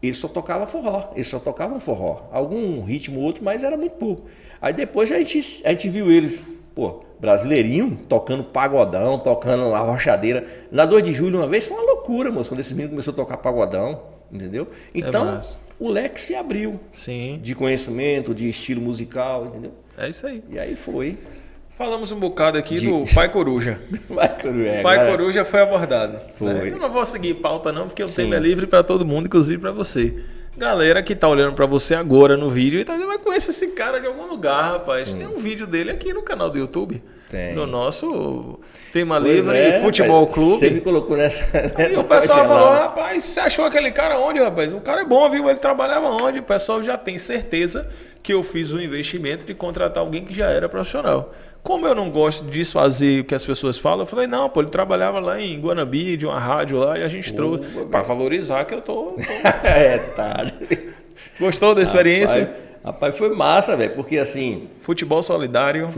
eles só tocavam forró. Algum ritmo ou outro, mas era muito pouco. Aí depois a gente viu eles, brasileirinho, tocando pagodão, tocando a rochadeira. Na 2 de julho, uma vez, foi uma loucura, moço, quando esses meninos começaram a tocar pagodão, entendeu? Então, o leque se abriu. Sim. De conhecimento, de estilo musical, entendeu? É isso aí. E aí foi. Falamos um bocado aqui do Pai Coruja. Pai Coruja foi abordado. Foi. Né? Eu não vou seguir pauta não, porque o tema é livre para todo mundo, inclusive para você. Galera que tá olhando para você agora no vídeo e tá dizendo, mas conhece esse cara de algum lugar, rapaz. Sim. Tem um vídeo dele aqui no canal do YouTube. Tem. No nosso Tema Livre Futebol Clube. Você me colocou nessa e o pessoal falou, rapaz, você achou aquele cara onde, rapaz? O cara é bom, viu? Ele trabalhava onde? O pessoal já tem certeza que eu fiz um investimento de contratar alguém que já era profissional. Como eu não gosto de desfazer o que as pessoas falam, eu falei, não, ele trabalhava lá em Guanambi, de uma rádio lá, e a gente trouxe para valorizar que eu tô... Tá. Gostou da experiência? Rapaz, foi massa, velho, porque assim... Futebol solidário.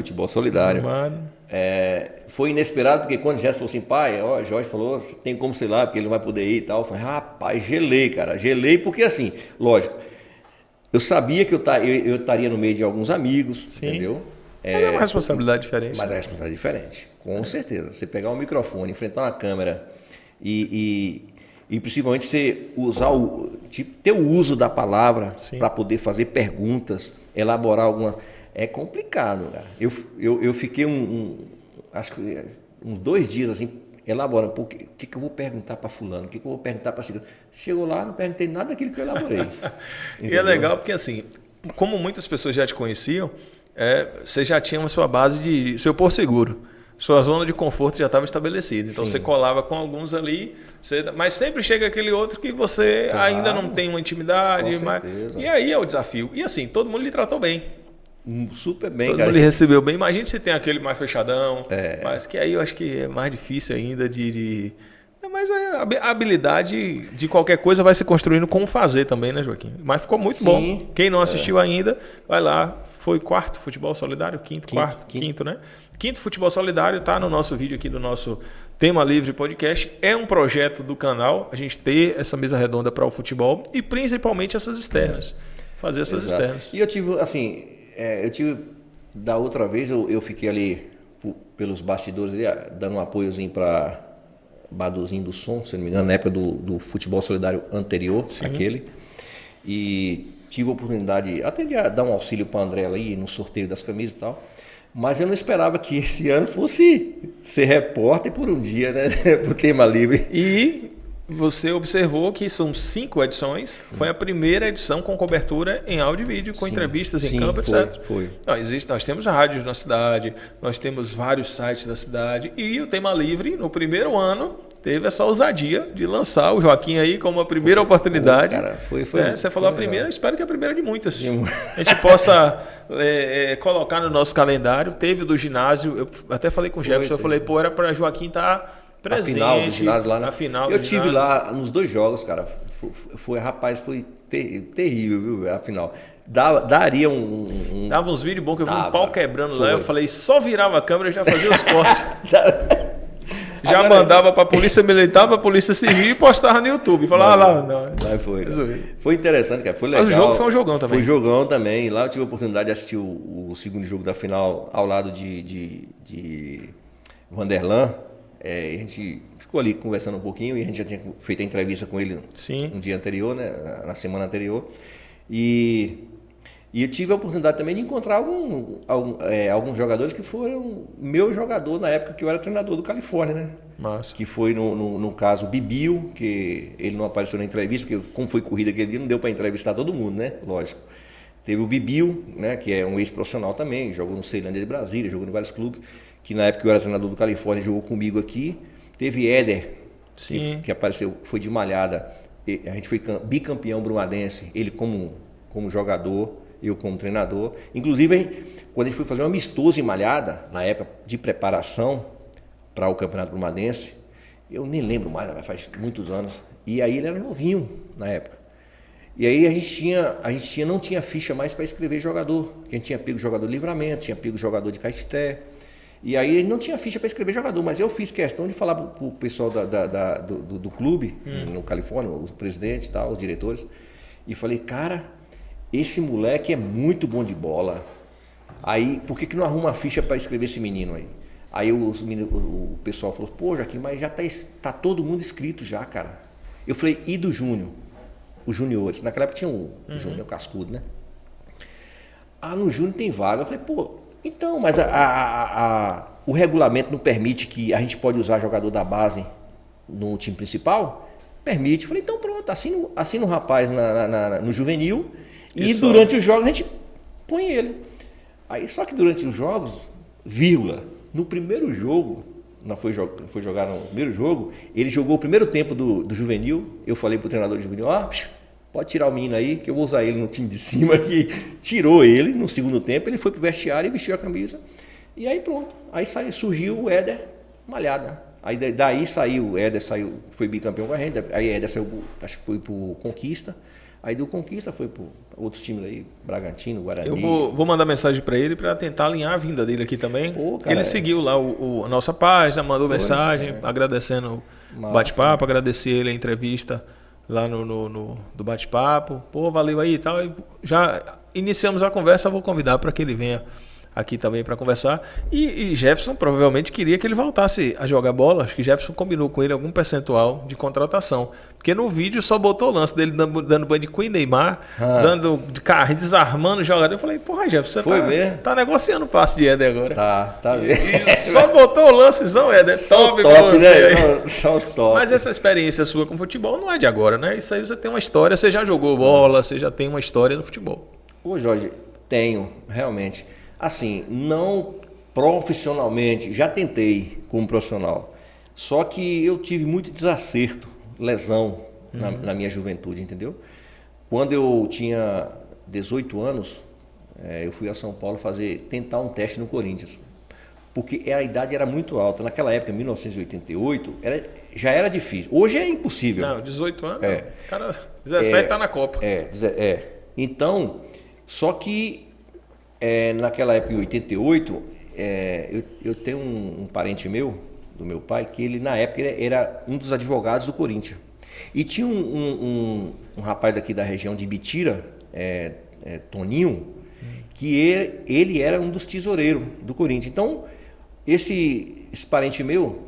Foi inesperado, porque quando o Jéssica falou assim, pai, Jorge falou, tem como, sei lá, porque ele não vai poder ir e tal. Eu falei, rapaz, gelei, porque assim, lógico, eu sabia que eu estaria no meio de alguns amigos, sim, entendeu? Mas é uma responsabilidade diferente. Mas é uma responsabilidade diferente, com certeza. Você pegar um microfone, enfrentar uma câmera e principalmente você usar ter o uso da palavra para poder fazer perguntas, elaborar algumas... É complicado, cara. Eu fiquei acho que uns 2 dias assim, elaborando. O que eu vou perguntar para fulano? O que eu vou perguntar para ciclano? Chegou lá, não perguntei nada daquilo que eu elaborei. E é legal porque assim, como muitas pessoas já te conheciam, você já tinha uma sua base de seu porto seguro. Sua zona de conforto já estava estabelecida. Então, você colava com alguns ali, mas sempre chega aquele outro que você ainda não tem uma intimidade. E aí é o desafio. E assim, todo mundo lhe tratou bem. Super bem, todo cara. Todo mundo lhe recebeu bem. Imagina se tem aquele mais fechadão. Mas que aí eu acho que é mais difícil ainda de... Mas a habilidade de qualquer coisa vai se construindo com o fazer também, né, Joaquim? Mas ficou muito bom. Quem não assistiu ainda, vai lá. Foi 4º Futebol Solidário? Quinto, né? 5º Futebol Solidário está no nosso vídeo aqui do nosso Tema Livre Podcast. É um projeto do canal, a gente ter essa mesa redonda para o futebol e principalmente essas externas. Fazer essas externas. E eu tive, assim, da outra vez, eu fiquei ali pelos bastidores, ali, dando um apoiozinho para Baduzinho do Som, se não me engano, na época do Futebol Solidário anterior, aquele. E tive a oportunidade até de dar um auxílio para a André ali no sorteio das camisas e tal. Mas eu não esperava que esse ano fosse ser repórter por um dia, né? Pro Tema Livre. E você observou que são 5 edições. Sim. Foi a primeira edição com cobertura em áudio e vídeo, com entrevistas em campo, etc. Foi. Nós temos rádios na cidade, nós temos vários sites da cidade. E o Tema Livre, no primeiro ano, teve essa ousadia de lançar o Joaquim aí como a primeira oportunidade. Cara, você falou a primeira, espero que a primeira de muitas. A gente possa colocar no nosso calendário. Teve do ginásio, eu até falei com o Jefferson, eu falei, era para Joaquim estar presente. A final do ginásio lá, né? A final eu tive lá nos 2 jogos, cara. Foi terrível, viu? A final. daria Dava uns vídeos bons que eu vi um Dava. pau quebrando lá. Foi. Eu falei, só virava a câmera e já fazia os cortes. Já Agora- mandava pra polícia militar, pra polícia civil e postava no YouTube. Falava lá, não. Mas foi. Resolvi. Foi interessante, cara. Foi legal. Mas o jogo foi um jogão também. Foi jogão também. Lá eu tive a oportunidade de assistir o segundo jogo da final ao lado de Vanderlan. A gente ficou ali conversando um pouquinho e a gente já tinha feito a entrevista com ele Sim. no dia anterior, né? Na semana anterior. E eu tive a oportunidade também de encontrar alguns jogadores que foram meu jogador na época que eu era treinador do Califórnia, né? Massa. Que foi, no caso, o Bibiu, que ele não apareceu na entrevista, porque como foi corrida aquele dia, não deu para entrevistar todo mundo, né? Lógico. Teve o Bibiu, né? Que é um ex-profissional também, jogou no Ceilândia de Brasília, jogou em vários clubes, que na época que eu era treinador do Califórnia, jogou comigo aqui. Teve Éder, Sim. que apareceu, foi de malhada. A gente foi bicampeão brumadense, ele como jogador, eu como treinador. Inclusive, quando a gente foi fazer um amistoso em Malhada, na época de preparação para o Campeonato Brumadense, eu nem lembro mais, faz muitos anos. E aí ele era novinho na época. E aí a gente não tinha ficha mais para escrever jogador. A gente tinha pego jogador de Livramento, tinha pego jogador de Caetité. E aí ele não tinha ficha para escrever jogador, mas eu fiz questão de falar para o pessoal do clube, no Califórnia, os presidentes e tal, os diretores, e falei, cara, esse moleque é muito bom de bola. Aí, por que não arruma uma ficha para escrever esse menino aí? Aí o pessoal falou, pô, Joaquim, mas já tá todo mundo inscrito já, cara. Eu falei, e do Júnior? Os juniores. Naquela época tinha o Júnior, o cascudo, né? Ah, no Júnior tem vaga. Eu falei, pô, então, mas o regulamento não permite que a gente pode usar jogador da base no time principal? Permite. Eu falei, então pronto, assina o rapaz no juvenil e durante os jogos a gente põe ele. Aí, só que durante os jogos, no primeiro jogo, foi jogar no primeiro jogo, ele jogou o primeiro tempo do juvenil, eu falei pro treinador do juvenil, pode tirar o menino aí, que eu vou usar ele no time de cima, que tirou ele no segundo tempo, ele foi pro vestiário e vestiu a camisa, e aí pronto, aí surgiu o Éder Malhada, aí daí saiu, o Éder foi bicampeão com a gente, aí o Éder saiu, acho que foi pro Conquista, aí do Conquista foi para outros times aí, Bragantino, Guarani. Eu vou mandar mensagem para ele para tentar alinhar a vinda dele aqui também. Pô, cara, ele seguiu lá a nossa página, mandou mensagem, agradecendo o bate-papo, agradecer ele a entrevista lá do bate-papo. Pô, valeu aí e tal. E já iniciamos a conversa, vou convidar para que ele venha aqui também para conversar. E Jefferson provavelmente queria que ele voltasse a jogar bola. Acho que Jefferson combinou com ele algum percentual de contratação. Porque no vídeo só botou o lance dele dando banho de Queen Neymar, dando de carro, desarmando o jogador. Eu falei, porra, Jefferson, você tá negociando o passe de Éder agora. Tá vendo. Só botou o lancezão, Éder. Top, você, né? Só os top. Mas essa experiência sua com futebol não é de agora, né? Isso aí você tem uma história, você já jogou bola, você já tem uma história no futebol. Ô, Jorge, tenho, realmente. Assim, não profissionalmente, já tentei como profissional, só que eu tive muito desacerto, lesão na minha juventude, entendeu? Quando eu tinha 18 anos, eu fui a São Paulo tentar um teste no Corinthians, porque a idade era muito alta. Naquela época, em 1988, já era difícil. Hoje é impossível. Não, 18 anos, o cara 17 tá na Copa. Então, só que naquela época, em 88, eu tenho um parente meu, do meu pai, que ele na época era um dos advogados do Corinthians. E tinha um rapaz aqui da região de Bitira, Toninho, que ele era um dos tesoureiros do Corinthians. Então, esse parente meu,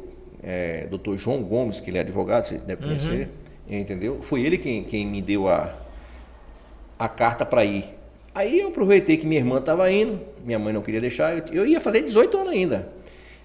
Dr. João Gomes, que ele é advogado, você deve conhecer, entendeu? Foi ele quem me deu a carta para ir. Aí eu aproveitei que minha irmã estava indo, minha mãe não queria deixar, eu ia fazer 18 anos ainda.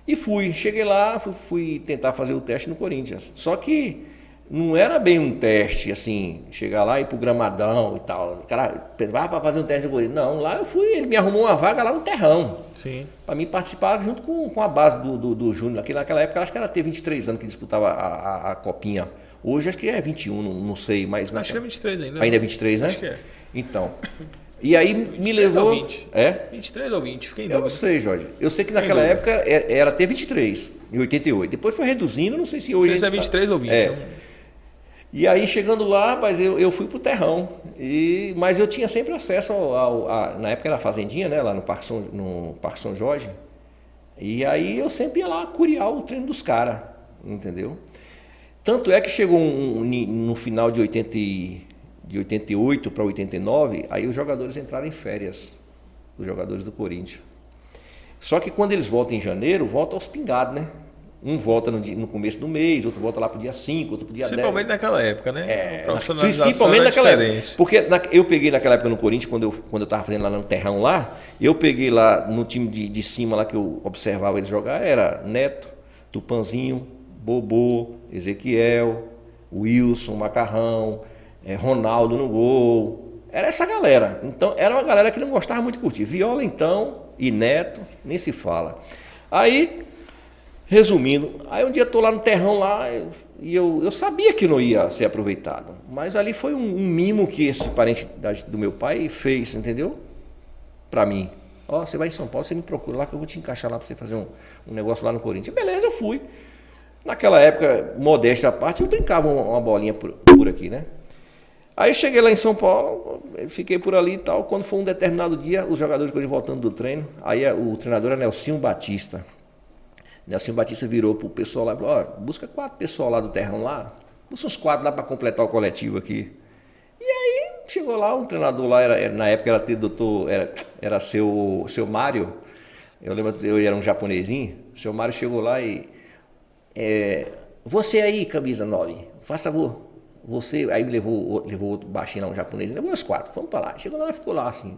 E cheguei lá, fui tentar fazer o teste no Corinthians. Só que não era bem um teste, assim, chegar lá e ir pro Gramadão e tal. O cara, vai para fazer um teste no Corinthians. Não, lá eu fui, ele me arrumou uma vaga lá no Terrão. Sim. Para mim participar junto com a base do Júnior. Naquela época, acho que era ter 23 anos que disputava a Copinha. Hoje acho que é 21, não sei, mas... Acho que é 23 ainda. Ainda é 23, né? Acho que é. Então... E aí me levou... Ou 20. 23 ou 20, fiquei em dúvida. Eu não sei, Jorge. Eu sei que naquela época era ter 23, em 88. Depois foi reduzindo, não sei se hoje... Não sei se é 23 ou 20. E aí chegando lá, mas eu fui pro Terrão. Mas eu tinha sempre acesso na época era a fazendinha, né? Lá no Parque São Jorge. E aí eu sempre ia lá curiar o treino dos caras, entendeu? Tanto é que chegou no final de 88 para 89, aí os jogadores entraram em férias, os jogadores do Corinthians. Só que quando eles voltam em janeiro, volta aos pingados, né? Um volta no começo do mês, outro volta lá pro dia 5, outro pro dia 10. Principalmente naquela época, né? Principalmente naquela época. Porque eu peguei naquela época no Corinthians, quando eu estava fazendo lá no terrão lá, eu peguei lá no time de cima lá que eu observava eles jogar, era Neto, Tupanzinho, Bobô, Ezequiel, Wilson, Macarrão, Ronaldo no gol. Era essa galera. Então, era uma galera que não gostava muito de curtir. Viola, então, e Neto, nem se fala. Aí, resumindo, aí um dia eu tô lá no terrão lá e eu sabia que não ia ser aproveitado. Mas ali foi um mimo que esse parente do meu pai fez, entendeu? Pra mim. Ó, você vai em São Paulo, você me procura lá que eu vou te encaixar lá pra você fazer um negócio lá no Corinthians. Beleza, eu fui. Naquela época, modéstia à parte, eu brincava uma bolinha por aqui, né? Aí eu cheguei lá em São Paulo, fiquei por ali e tal. Quando foi um determinado dia, os jogadores foram voltando do treino. Aí o treinador era Nelsinho Batista. Nelsinho Batista virou pro pessoal lá e falou: ó, busca 4 pessoal lá do terrão lá, busca uns 4 lá para completar o coletivo aqui. E aí chegou lá, um treinador lá, na época era seu Mário. Eu lembro que eu era um japonesinho. O seu Mário chegou lá e você aí, camisa 9, faça favor. Você, aí me levou outro baixinho lá, um japonês, levou os 4, fomos pra lá. Chegou lá e ficou lá assim,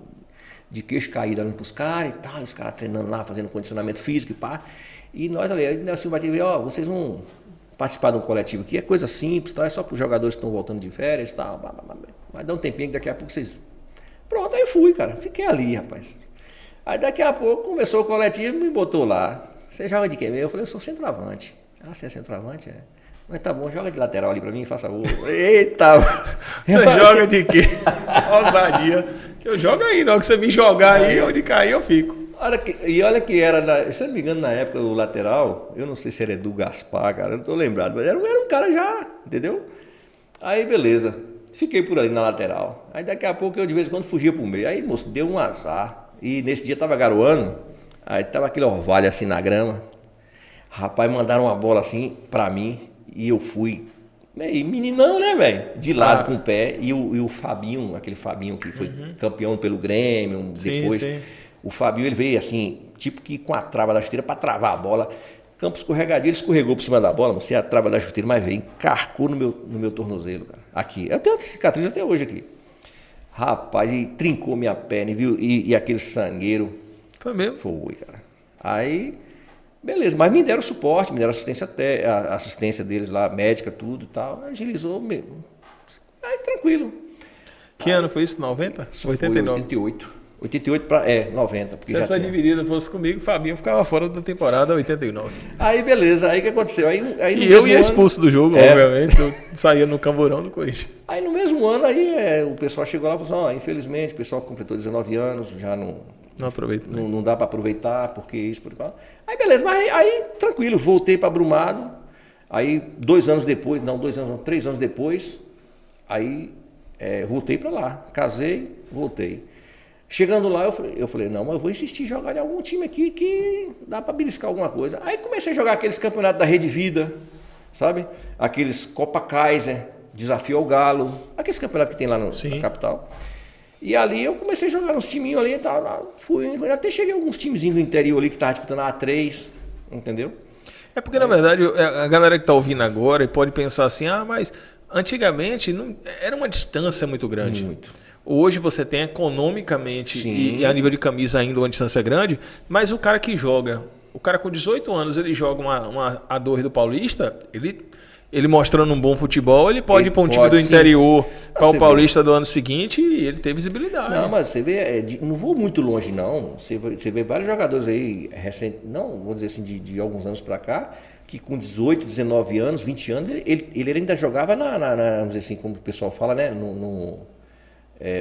de queixo caído olhando pros caras e tal, os caras treinando lá, fazendo condicionamento físico e pá. E nós ali, aí Nelson vai dizer, ó, vocês vão participar de um coletivo aqui, é coisa simples, tá? É só para os jogadores que estão voltando de férias e tal, vai dar um tempinho que daqui a pouco vocês... Pronto, aí fui, cara, fiquei ali, rapaz. Aí daqui a pouco começou o coletivo, me botou lá. Você joga de quem mesmo? Eu falei, eu sou centroavante. Ah, você é centroavante? É. Mas tá bom, joga de lateral ali pra mim, faça favor. Eita! Você joga de quê? Ousadia. Eu jogo aí, na hora que você me jogar aí, onde cair eu fico. Olha que era, se eu não me engano, na época do lateral, eu não sei se era Edu Gaspar, cara, eu não tô lembrado, mas era um cara já, entendeu? Aí beleza, fiquei por ali na lateral. Aí daqui a pouco eu de vez em quando fugia pro meio. Aí, moço, deu um azar. E nesse dia tava garoando, aí tava aquele orvalho assim na grama. Rapaz, mandaram uma bola assim pra mim e eu fui. E meninão, né, velho? De lado com o pé. E o Fabinho, aquele Fabinho que foi campeão pelo Grêmio, depois. Sim. O Fabinho, ele veio assim, tipo que com a trava da chuteira pra travar a bola. Campo escorregadio, ele escorregou por cima da bola, não sei a trava da chuteira, mas veio, encarcou no meu tornozelo, cara. Aqui. Eu tenho cicatriz até hoje aqui. Rapaz, e trincou minha perna, viu? E aquele sangueiro. Foi mesmo? Foi, cara. Aí, beleza, mas me deram suporte, me deram a assistência deles lá, médica, tudo e tal. Agilizou mesmo. Aí, tranquilo. Que ano foi isso? 90? 89? 88. 88 para 90. Porque se essa dividida fosse comigo, o Fabinho ficava fora da temporada 89. Aí beleza, aí o que aconteceu? Aí e eu ia expulso do jogo, obviamente, eu saía no camburão do Corinthians. Aí no mesmo ano, aí o pessoal chegou lá e falou assim, infelizmente o pessoal completou 19 anos, já não aproveita, né? Não dá para aproveitar, porque isso, por tal. Aí beleza, mas aí tranquilo, voltei para Brumado, aí 3 anos depois, aí voltei para lá, casei, voltei. Chegando lá, eu falei, não, mas eu vou insistir em jogar em algum time aqui que dá para beliscar alguma coisa. Aí comecei a jogar aqueles campeonatos da Rede Vida, sabe? Aqueles Copa Kaiser, Desafio ao Galo, aqueles campeonatos que tem lá na capital. E ali eu comecei a jogar nos timinhos ali e tal. Até cheguei a alguns timezinhos do interior ali que estavam disputando a A3, entendeu? É porque, na verdade, a galera que está ouvindo agora pode pensar assim, mas antigamente era uma distância muito grande. Muito. Hoje você tem economicamente e a nível de camisa ainda uma distância grande, mas o cara que joga, o cara com 18 anos, ele joga uma A2 do Paulista, ele mostrando um bom futebol, ele pode ir para um time do interior para o Paulista do ano seguinte e ele tem visibilidade. Não, mas você vê, não vou muito longe não, você vê vários jogadores aí, não vou dizer assim, de alguns anos para cá, que com 18, 19 anos, 20 anos, ele ainda jogava vamos dizer assim, como o pessoal fala, né,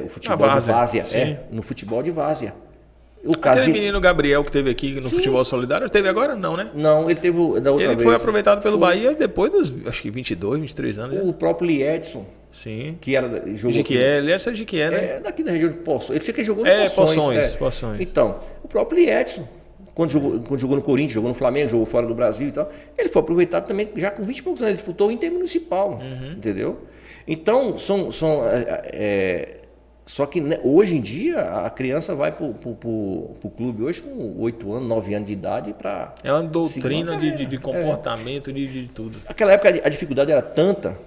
o futebol de várzea, no futebol de várzea. Aquele menino Gabriel que teve aqui no futebol solidário, teve agora? Não, né? Não, ele teve da outra vez. Ele foi aproveitado pelo Bahia depois dos, acho que 22, 23 anos. O próprio Liedson. Sim. que era jogou Jiquié, ele era de Jiquié, né? é daqui da região de Poços. Ele tinha que jogou no Poções. Poções. Então, o próprio Edson, quando jogou no Corinthians, jogou no Flamengo, jogou fora do Brasil e tal, ele foi aproveitado também, já com 20 e poucos anos, ele disputou o Intermunicipal, entendeu? Então, só que né, hoje em dia a criança vai pro clube hoje com 8 anos, 9 anos de idade para... É uma doutrina de comportamento, de tudo. Naquela época a dificuldade era tanta,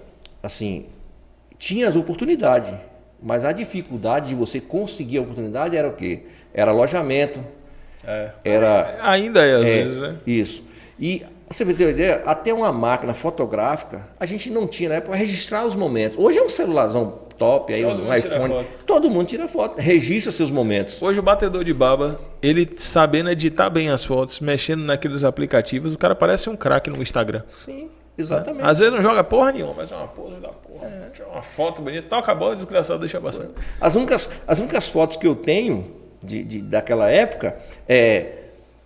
assim, tinha as oportunidades, mas a dificuldade de você conseguir a oportunidade era o quê? Era alojamento, ainda é, às vezes, né? Isso. E você ter uma ideia, até uma máquina fotográfica, a gente não tinha na época para registrar os momentos. Hoje é um celularzão top, aí um iPhone. Todo mundo tira foto, registra seus momentos. Hoje o batedor de baba, ele sabendo editar bem as fotos, mexendo naqueles aplicativos, o cara parece um craque no Instagram. Sim, exatamente. Às vezes não joga porra nenhuma, mas é uma pose da porra. Tira uma foto bonita, toca a bola, desgraçado, deixa passar. As únicas fotos que eu tenho daquela época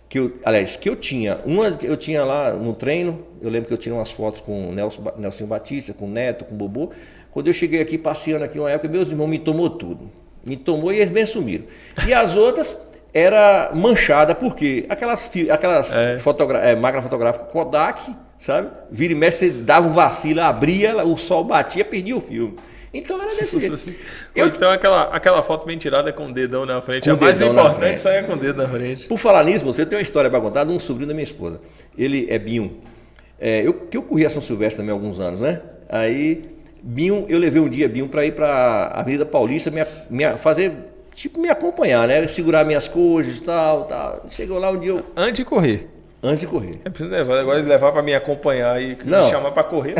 que eu tinha. Uma eu tinha lá no treino, eu lembro que eu tirei umas fotos com o Nelson Batista, com o Neto, com o Bobô. Quando eu cheguei aqui, passeando aqui uma época, meus irmãos me tomou tudo. Me tomou e eles bem sumiram. E as outras era manchada, porque aquelas máquina fotográfica Kodak, sabe? Vira e mexe, você dava um vacilo, abria, o sol batia, perdia o filme. Então era desse jeito. Então aquela foto bem tirada com o dedão na frente. A mais importante sair com o dedo na frente. Por falar nisso, você tem uma história para contar de um sobrinho da minha esposa. Ele é Binho. Eu corri a São Silvestre também há alguns anos, né? Aí, Binho, eu levei um dia Binho para ir para a Avenida Paulista fazer, tipo, me acompanhar, né? Segurar minhas coisas e tal. Chegou lá um dia Antes de correr. Antes de correr. É preciso levar, agora ele levar para me acompanhar e me chamar para correr.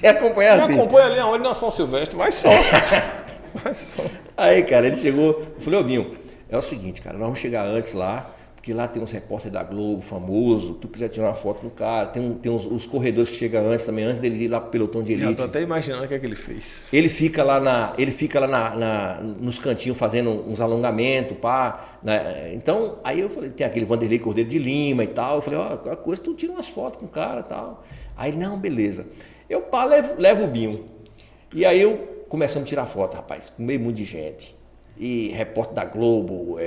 Acompanhar assim. Me acompanha ali aonde na São Silvestre, vai só. Vai só. Aí, cara, ele chegou, eu falei, ô Binho, é o seguinte, cara, nós vamos chegar antes lá, porque lá tem uns repórteres da Globo, famoso, tu quiser tirar uma foto do cara, tem os corredores que chegam antes também, antes dele ir lá pro pelotão de elite. Eu tô até imaginando o que é que ele fez. Ele fica lá nos cantinhos fazendo uns alongamentos, pá. Né? Então, aí eu falei, tem aquele Vanderlei Cordeiro de Lima e tal, eu falei, ó, coisa, tu tira umas fotos com o cara e tal. Aí, não, beleza. Eu levo o Binho. E aí começamos a tirar foto, rapaz, com meio mundo de gente. E repórter da Globo,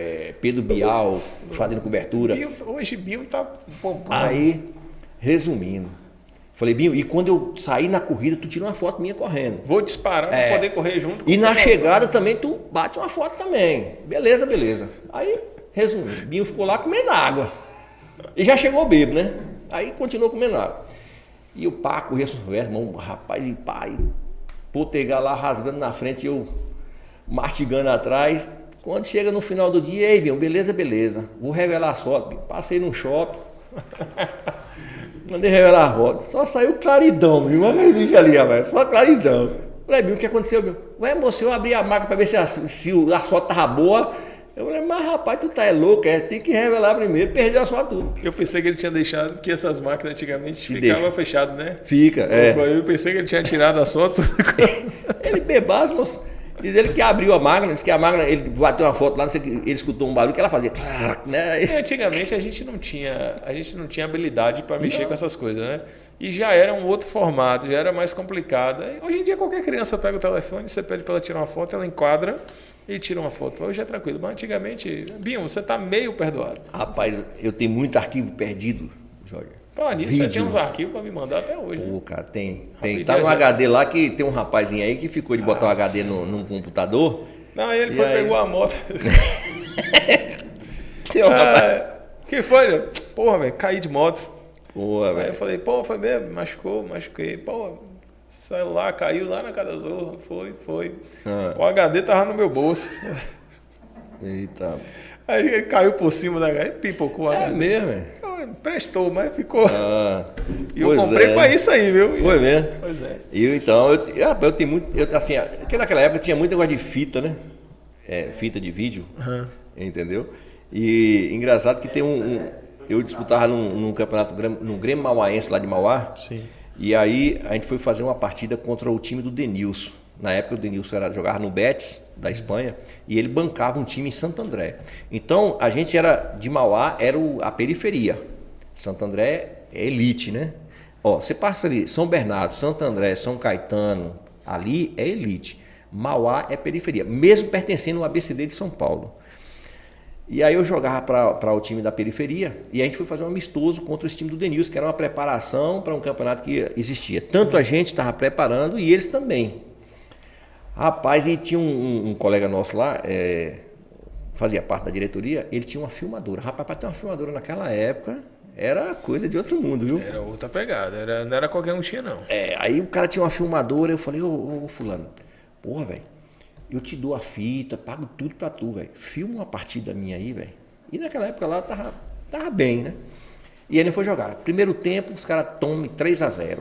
Pedro Bial fazendo cobertura. Hoje Binho tá pompando. Aí, resumindo, falei, Binho, e quando eu sair na corrida, tu tira uma foto minha correndo. Vou disparar pra poder correr junto. E na chegada também, tu bate uma foto também. Beleza. Aí, resumindo, Binho ficou lá comendo água. E já chegou bêbado, né? Aí continuou comendo água. E o pá, corria sobre irmão, rapaz, e pá, e potegar lá rasgando na frente, eu mastigando atrás. Quando chega no final do dia, ei, Binho, beleza. Vou revelar as fotos, Binho. Passei num shopping. Mandei revelar as fotos. Só saiu claridão, Binho. Olha aquele bicho ali, rapaz. Só claridão. Falei, Binho, o que aconteceu, Binho? Ué, moço, eu abri a máquina pra ver se as fotos estavam boas. Eu falei, mas rapaz, tu tá louco, tem que revelar primeiro, perdeu a sua tudo. Eu pensei que ele tinha deixado, porque essas máquinas antigamente ficavam fechadas, né? Fica, Eu pensei que ele tinha tirado a foto. Ele bebaço, moço. Diz ele que abriu a máquina, disse que a máquina, ele bateu uma foto lá, ele escutou um barulho que ela fazia. Né? Antigamente a gente não tinha habilidade para mexer com essas coisas, né? E já era um outro formato, já era mais complicado. Hoje em dia qualquer criança pega o telefone, você pede para ela tirar uma foto, ela enquadra e tira uma foto. Hoje é tranquilo, mas antigamente, Binho, você tá meio perdoado. Rapaz, eu tenho muito arquivo perdido, Jorge. Fala nisso, você tem uns arquivos para me mandar até hoje. Pô, cara, tem. Tá no HD lá que tem um rapazinho aí que ficou de botar um HD num computador. Não, ele pegou a moto. Que foi? Porra, velho, caí de moto. Porra, velho. Aí eu falei, pô, foi mesmo? Machuquei. Pô, celular caiu lá na casa da Zorra. Foi. O HD tava no meu bolso. Eita. Aí ele caiu por cima da HD e pipocou a HD. É mesmo, velho? Prestou, mas ficou. E eu comprei pra isso aí, viu? Foi mesmo? Pois é. Eu tenho muito. Assim, porque naquela época tinha muito negócio de fita, né? Fita de vídeo. Entendeu? E engraçado que tem eu disputava num campeonato, no Grêmio Mauaense lá de Mauá. Sim. E aí a gente foi fazer uma partida contra o time do Denilson. Na época o Denilson jogava no Betis, da Espanha, e ele bancava um time em Santo André. Então a gente era de Mauá, era a periferia. Santo André é elite, né? Ó, você passa ali, São Bernardo, Santo André, São Caetano, Ali é elite. Mauá é periferia, mesmo pertencendo ao ABCD de São Paulo. E aí eu jogava para o time da periferia e a gente foi fazer um amistoso contra esse time do Denilson, que era uma preparação para um campeonato que existia. Tanto a gente estava preparando e eles também. Rapaz, e tinha um colega nosso lá, fazia parte da diretoria, ele tinha uma filmadora. Rapaz, para ter uma filmadora naquela época era coisa de outro mundo, viu? Era outra pegada, não era qualquer um tinha, não. Aí o cara tinha uma filmadora, eu falei, ô fulano, porra, velho, eu te dou a fita, pago tudo pra tu, velho. Filma uma partida minha aí, velho. E naquela época lá tava bem, né? E ele foi jogar. Primeiro tempo, os caras tomam 3-0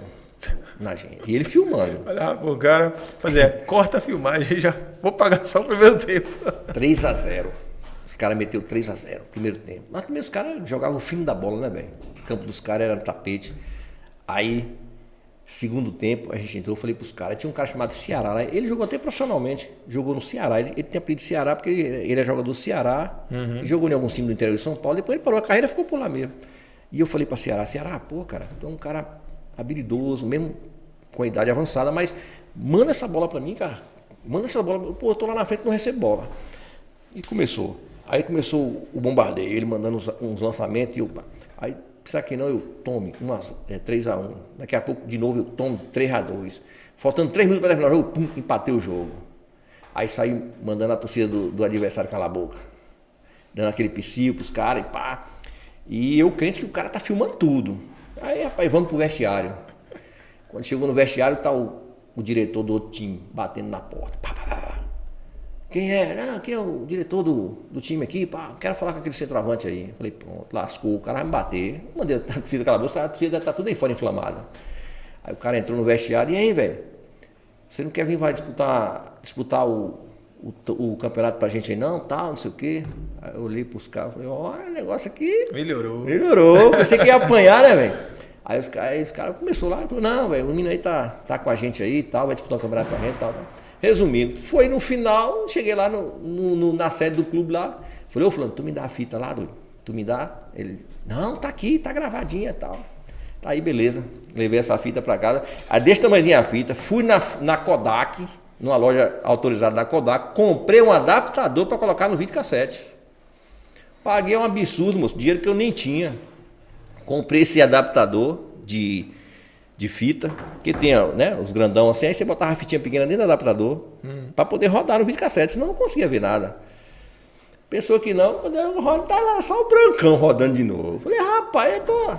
na gente. E ele filmando. Olha, o cara fazia, corta a filmagem, já vou pagar só o primeiro tempo. 3-0. Os caras meteu 3-0 primeiro tempo. Mas também os caras jogavam o fino da bola, né, velho? O campo dos caras era no tapete. Aí, segundo tempo, a gente entrou, eu falei pros caras, tinha um cara chamado Ceará lá. Ele jogou até profissionalmente, jogou no Ceará. Ele tem apelido de Ceará porque ele é jogador do Ceará, jogou em alguns times do interior de São Paulo, depois ele parou a carreira e ficou por lá mesmo. E eu falei pra Ceará, pô, cara, tu é um cara habilidoso, mesmo com a idade avançada, mas manda essa bola pra mim, cara. Manda essa bola, pô, eu tô lá na frente e não recebo bola. E começou. Aí começou o bombardeio, ele mandando uns lançamentos, e eu, aí, precisa que não, eu tome 3-1. Daqui a pouco, de novo, eu tomo 3-2. Faltando 3 minutos para terminar o jogo, pum, empatei o jogo. Aí saí mandando a torcida do adversário calar a boca. Dando aquele psico pros caras e pá. E eu crente que o cara tá filmando tudo. Aí, rapaz, vamos pro vestiário. Quando chegou no vestiário, tá o diretor do outro time batendo na porta. Pá, pá, pá. Quem é? Quem é o diretor do time aqui? Pá, quero falar com aquele centroavante aí. Falei, pronto, lascou, o cara vai me bater. Mandei a torcida calar a boca, a torcida tá tudo aí fora inflamada. Aí o cara entrou no vestiário, e aí, velho? Você não quer vir, vai disputar o campeonato pra gente aí não? Tal, não sei o quê. Aí eu olhei pros caras, falei, olha, o negócio aqui... Melhorou. Pensei que ia apanhar, né, velho? Aí os caras começaram lá e falaram, não, velho, o menino aí tá com a gente aí e tal, vai disputar o campeonato com a gente e tal. Resumindo, foi no final, cheguei lá na sede do clube lá, falei, ô fulano, tu me dá a fita lá, doido? Tu me dá? Ele, não, tá aqui, tá gravadinha e tal. Tá aí, beleza. Levei essa fita pra casa. Aí desse tamanhozinho a fita, fui na Kodak, numa loja autorizada da Kodak, comprei um adaptador pra colocar no videocassete. Paguei um absurdo, moço, dinheiro que eu nem tinha. Comprei esse adaptador de fita, que tem, né, os grandão assim, aí você botava a fitinha pequena dentro do adaptador para poder rodar no videocassete, senão não conseguia ver nada. Pensou que não, quando eu rodo, tá lá só o brancão rodando de novo. Falei, rapaz, eu tô...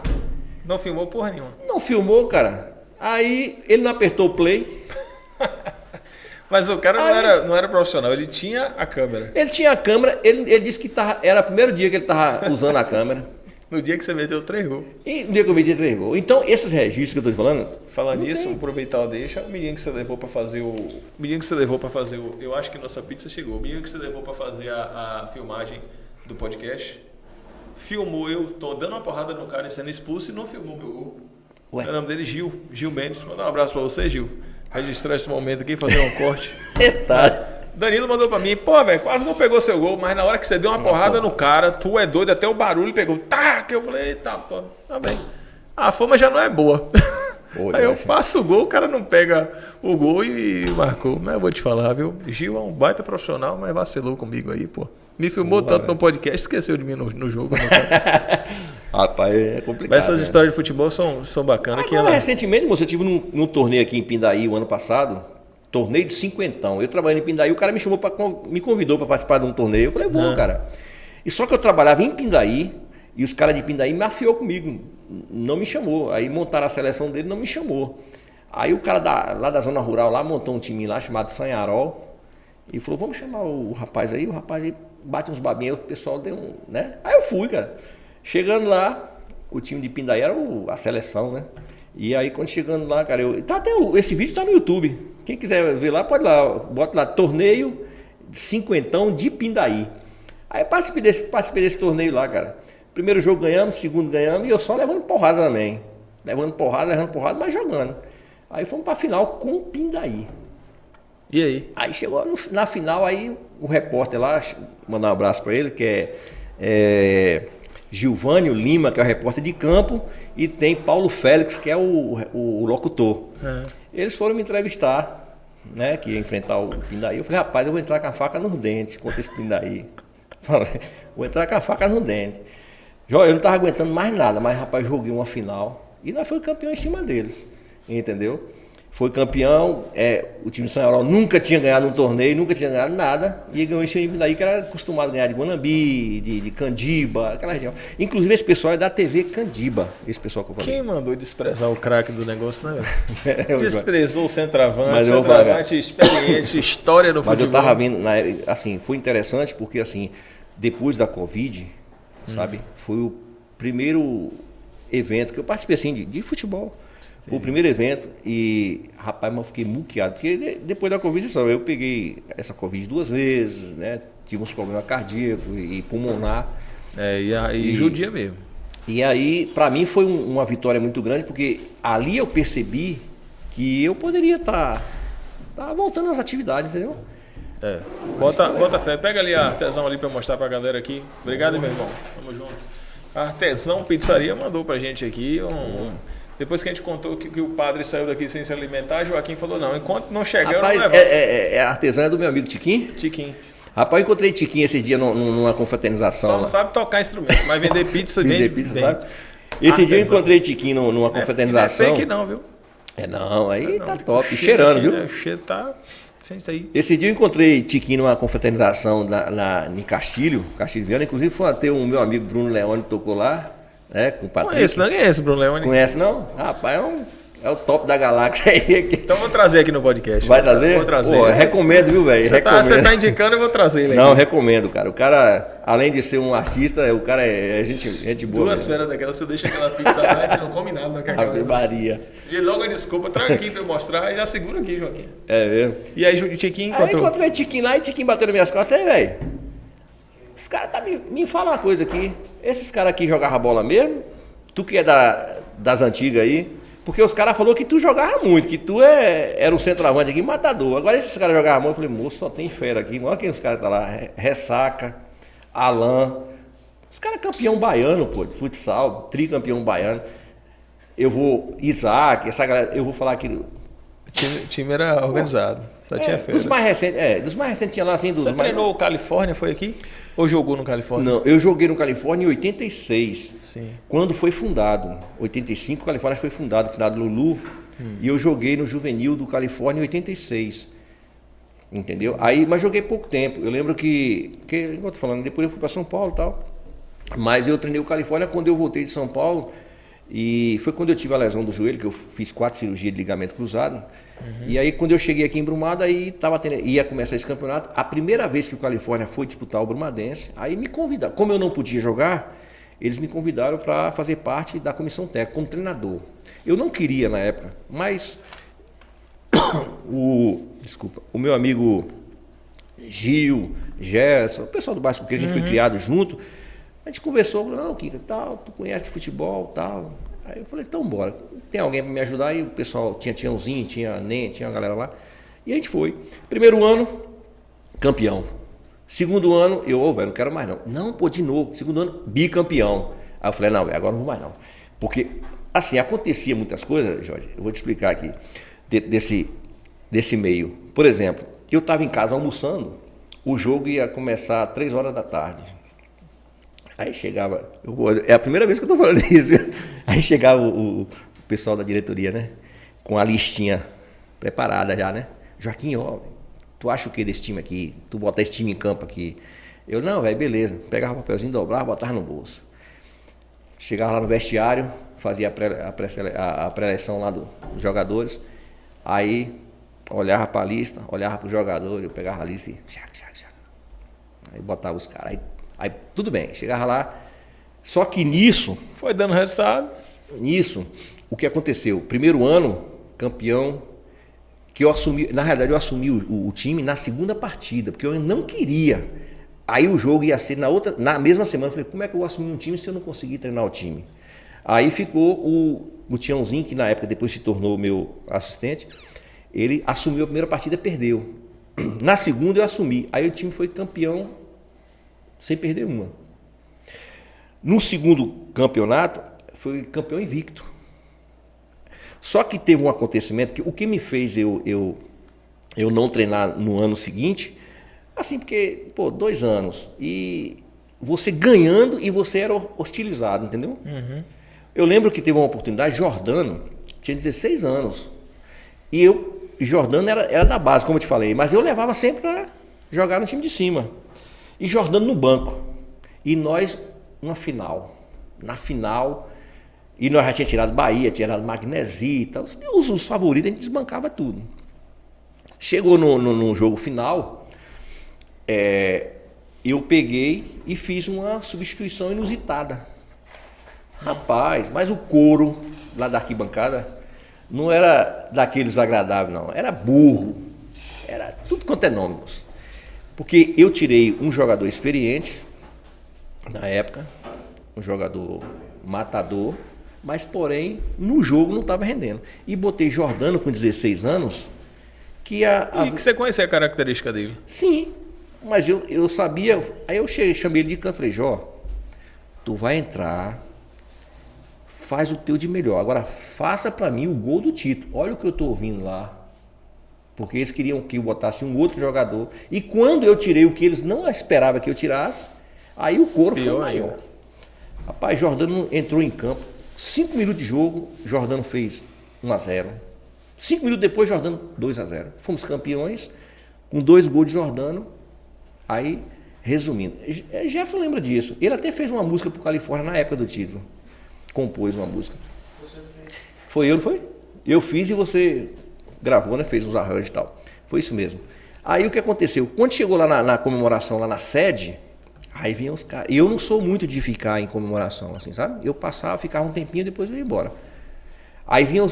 Não filmou porra nenhuma. Não filmou, cara. Aí ele não apertou o play. Mas o cara não era profissional, ele tinha a câmera. Ele tinha a câmera, ele disse que era o primeiro dia que ele tava usando a câmera. No dia que você meteu 3 gols. E no dia que eu meti 3 gols. Então, esses registros que eu tô te falando... Falando nisso, aproveitar a deixa, o menino que você levou pra fazer eu acho que nossa pizza chegou. O menino que você levou pra fazer a filmagem do podcast, filmou eu, tô dando uma porrada no cara e sendo expulso e não filmou meu gol. O nome dele é Gil Mendes. Mandar um abraço pra você, Gil. Registrar esse momento aqui, fazer um corte. Danilo mandou pra mim, pô, velho, quase não pegou seu gol, mas na hora que você deu uma porrada no cara, tu é doido, até o barulho pegou, tá, que eu falei, eita, pô, tá bem. A fama já não é boa. Aí eu faço o gol, o cara não pega o gol e marcou. Mas eu vou te falar, viu? Gil é um baita profissional, mas vacilou comigo aí, pô. Me filmou tanto no podcast, esqueceu de mim no jogo. Rapaz, é complicado. Mas essas histórias de futebol são bacanas. Agora, recentemente, moço, eu tive num torneio aqui em Pindaí o ano passado, torneio de 50. Eu trabalhando em Pindaí, o cara me convidou para participar de um torneio. Eu falei, vou, cara. E só que eu trabalhava em Pindaí e os caras de Pindaí me afiou comigo. Não me chamou. Aí montaram a seleção dele, não me chamou. Aí o cara lá da zona rural lá montou um time lá chamado Sanharol e falou, vamos chamar o rapaz aí. O rapaz aí bate uns babinhos, o pessoal deu um, né? Aí eu fui, cara. Chegando lá, o time de Pindaí era a seleção, né? E aí quando chegando lá, cara, esse vídeo tá no YouTube. Quem quiser ver lá, pode ir lá, bota lá, torneio de 50 de Pindaí. Aí participei desse torneio lá, cara. Primeiro jogo ganhamos, segundo ganhamos, e eu só levando porrada também. Levando porrada, mas jogando. Aí fomos pra final com o Pindaí. E aí? Aí chegou na final, aí o repórter lá, mandar um abraço pra ele, que é Gilvânio Lima, que é o repórter de campo, e tem Paulo Félix, que é o locutor. Eles foram me entrevistar né, que ia enfrentar o Pindaí. Eu falei, rapaz, eu vou entrar com a faca nos dentes contra esse Pindaí. Falei, vou entrar com a faca no dente. Eu não estava aguentando mais nada, mas, rapaz, joguei uma final e nós fomos campeão em cima deles, entendeu? Foi campeão, o time de São Aurora nunca tinha ganhado um torneio, nunca tinha ganhado nada, e ganhou esse time daí que era acostumado a ganhar de Guanambi, de Candiba, aquela região. Inclusive esse pessoal é da TV Candiba, esse pessoal que eu falei. Quem mandou desprezar o craque do negócio, né? Desprezou o centroavante, mas centroavante experiente, história no futebol. Mas eu tava vindo, assim, foi interessante porque, assim, depois da Covid, sabe, foi o primeiro evento que eu participei, assim, de futebol. Foi o primeiro evento e, rapaz, mas eu fiquei muqueado, porque depois da Covid, eu peguei essa Covid 2 vezes, né? Tive uns problemas cardíacos e pulmonar. E judia mesmo. E aí, para mim, foi uma vitória muito grande, porque ali eu percebi que eu poderia estar voltando às atividades, entendeu? Bota fé. Pega ali a Artesão ali para mostrar pra galera aqui. Obrigado, meu irmão. Tamo junto. A Artesão Pizzaria mandou pra gente aqui Depois que a gente contou que o padre saiu daqui sem se alimentar, Joaquim falou, não, enquanto não chegar, rapaz, eu não levo. A artesã é do meu amigo Tiquinho? Tiquinho. Rapaz, eu encontrei Tiquinho esse dia numa confraternização. Só não sabe tocar instrumento, mas vender pizza vende pizza, sabe? Esse dia eu encontrei Tiquinho numa confraternização. Não é fake não, viu? Não, aí tá top. Cheirando, viu? O cheiro tá... Aí. Esse dia eu encontrei Tiquinho numa confraternização em Castilho Viana. Inclusive foi até o meu amigo Bruno Leone tocou lá. Com o Patrick. Conheço, não conhece, Bruno Leone? Conhece, não? Rapaz, é o top da galáxia aí. Então vou trazer aqui no podcast. Vai trazer? Vou trazer. Pô, recomendo, viu, velho? Você tá indicando, eu vou trazer ele aqui. Não, recomendo, cara. O cara, além de ser um artista, o cara é gente boa. Duas feras daquela, você deixa aquela pizza lá, você não come nada naquela Ave Maria. E logo a desculpa, traga aqui pra eu mostrar e já segura aqui, Joaquim. É mesmo? E aí, Tiquinho encontrou? Aí encontrei o Tiquinho lá e Tiquinho bateu nas minhas costas. Aí, velho, os caras me falam uma coisa aqui. Esses caras aqui jogavam bola mesmo? Tu que é das antigas aí, porque os caras falaram que tu jogava muito, que tu era um centroavante aqui, matador. Agora esses caras jogavam muito, eu falei, moço, só tem fera aqui. Olha quem os caras tá lá, Ressaca, Alain. Os caras campeão baiano, pô, de futsal, tricampeão baiano. Isaac, essa galera, eu vou falar aqui. O time era organizado, só tinha fera. Dos mais recentes tinha lá assim. Você treinou o Califórnia, foi aqui? Ou jogou no Califórnia? Não, eu joguei no Califórnia em 86. Sim. Quando foi fundado. 85, o Califórnia foi fundado Lulu. E eu joguei no Juvenil do Califórnia em 86. Entendeu? Mas joguei pouco tempo. Eu lembro igual eu tô falando, depois eu fui para São Paulo e tal. Mas eu treinei o Califórnia quando eu voltei de São Paulo. E foi quando eu tive a lesão do joelho, que eu fiz 4 cirurgias de ligamento cruzado. E aí, quando eu cheguei aqui em Brumado, aí ia começar esse campeonato. A primeira vez que o Califórnia foi disputar o Brumadense, aí me convidaram. Como eu não podia jogar, eles me convidaram para fazer parte da comissão técnica, como treinador. Eu não queria na época, mas o meu amigo Gil, Gerson, o pessoal do Basco que a gente foi criado junto, a gente conversou, não, Kika, tal, tu conhece de futebol, tal. Aí eu falei, então bora. Tem alguém para me ajudar? Aí o pessoal tinha Tiãozinho, tinha Nen, tinha uma galera lá. E a gente foi. Primeiro ano, campeão. Segundo ano, velho, não quero mais não. Não, pô, de novo. Segundo ano, bicampeão. Aí eu falei, não, agora não vou mais não. Porque, assim, acontecia muitas coisas, Jorge, eu vou te explicar aqui, desse meio. Por exemplo, eu estava em casa almoçando, o jogo ia começar às 3 horas da tarde. Aí chegava, é a primeira vez que eu tô falando isso, aí chegava o pessoal da diretoria, né? Com a listinha preparada já, né? Joaquim, ó, tu acha o que desse time aqui? Tu botar esse time em campo aqui? Eu, não, velho, beleza. Pegava o papelzinho, dobrava, botava no bolso. Chegava lá no vestiário, fazia a pré-eleição lá dos jogadores. Aí olhava para a lista, olhava para o jogador, eu pegava a lista e... Aí botava os caras. Aí tudo bem, chegava lá. Só que nisso... Foi dando resultado. Nisso, o que aconteceu? Primeiro ano, campeão, que eu assumi... Na realidade, eu assumi o time na segunda partida, porque eu não queria. Aí o jogo ia ser na mesma semana. Eu falei, como é que eu vou assumir um time se eu não conseguir treinar o time? Aí ficou o Tiãozinho, que na época depois se tornou meu assistente. Ele assumiu a primeira partida e perdeu. Na segunda eu assumi. Aí o time foi campeão sem perder uma. No segundo campeonato, foi campeão invicto. Só que teve um acontecimento que o que me fez eu eu não treinar no ano seguinte, assim, porque, pô, 2 anos, e você ganhando e você era hostilizado, entendeu? Eu lembro que teve uma oportunidade, Jordano tinha 16 anos, e Jordano era da base, como eu te falei, mas eu levava sempre para jogar no time de cima, e Jordano no banco, e nós na final, e nós já tínhamos tirado Bahia, tirado Magnesi e tal, os favoritos, a gente desbancava tudo. Chegou no jogo final, eu peguei e fiz uma substituição inusitada. Rapaz, mas o couro lá da arquibancada não era daqueles agradáveis, não. Era burro, era tudo quanto é nome, moço. Porque eu tirei um jogador experiente, na época, um jogador matador, mas porém no jogo não estava rendendo. E botei Jordano com 16 anos, que E que você conhecia a característica dele? Sim, mas eu sabia. Aí eu chamei ele de canto, falei, Jó, tu vai entrar, faz o teu de melhor. Agora faça para mim o gol do título. Olha o que eu estou ouvindo lá. Porque eles queriam que eu botasse um outro jogador. E quando eu tirei o que eles não esperavam que eu tirasse, aí o couro foi maior. Rapaz, Jordano entrou em campo. 5 minutos de jogo, Jordano fez 1-0. 5 minutos depois, Jordano 2-0. Fomos campeões com 2 gols de Jordano. Aí, resumindo, Jefferson lembra disso. Ele até fez uma música pro Califórnia na época do título. Compôs uma música. Foi eu, não foi? Eu fiz e você gravou, né? Fez os arranjos e tal. Foi isso mesmo. Aí o que aconteceu? Quando chegou lá na comemoração, lá na sede, aí vinham os caras. Eu não sou muito de ficar em comemoração, assim, sabe? Eu passava, ficava um tempinho, depois eu ia embora. Aí vinham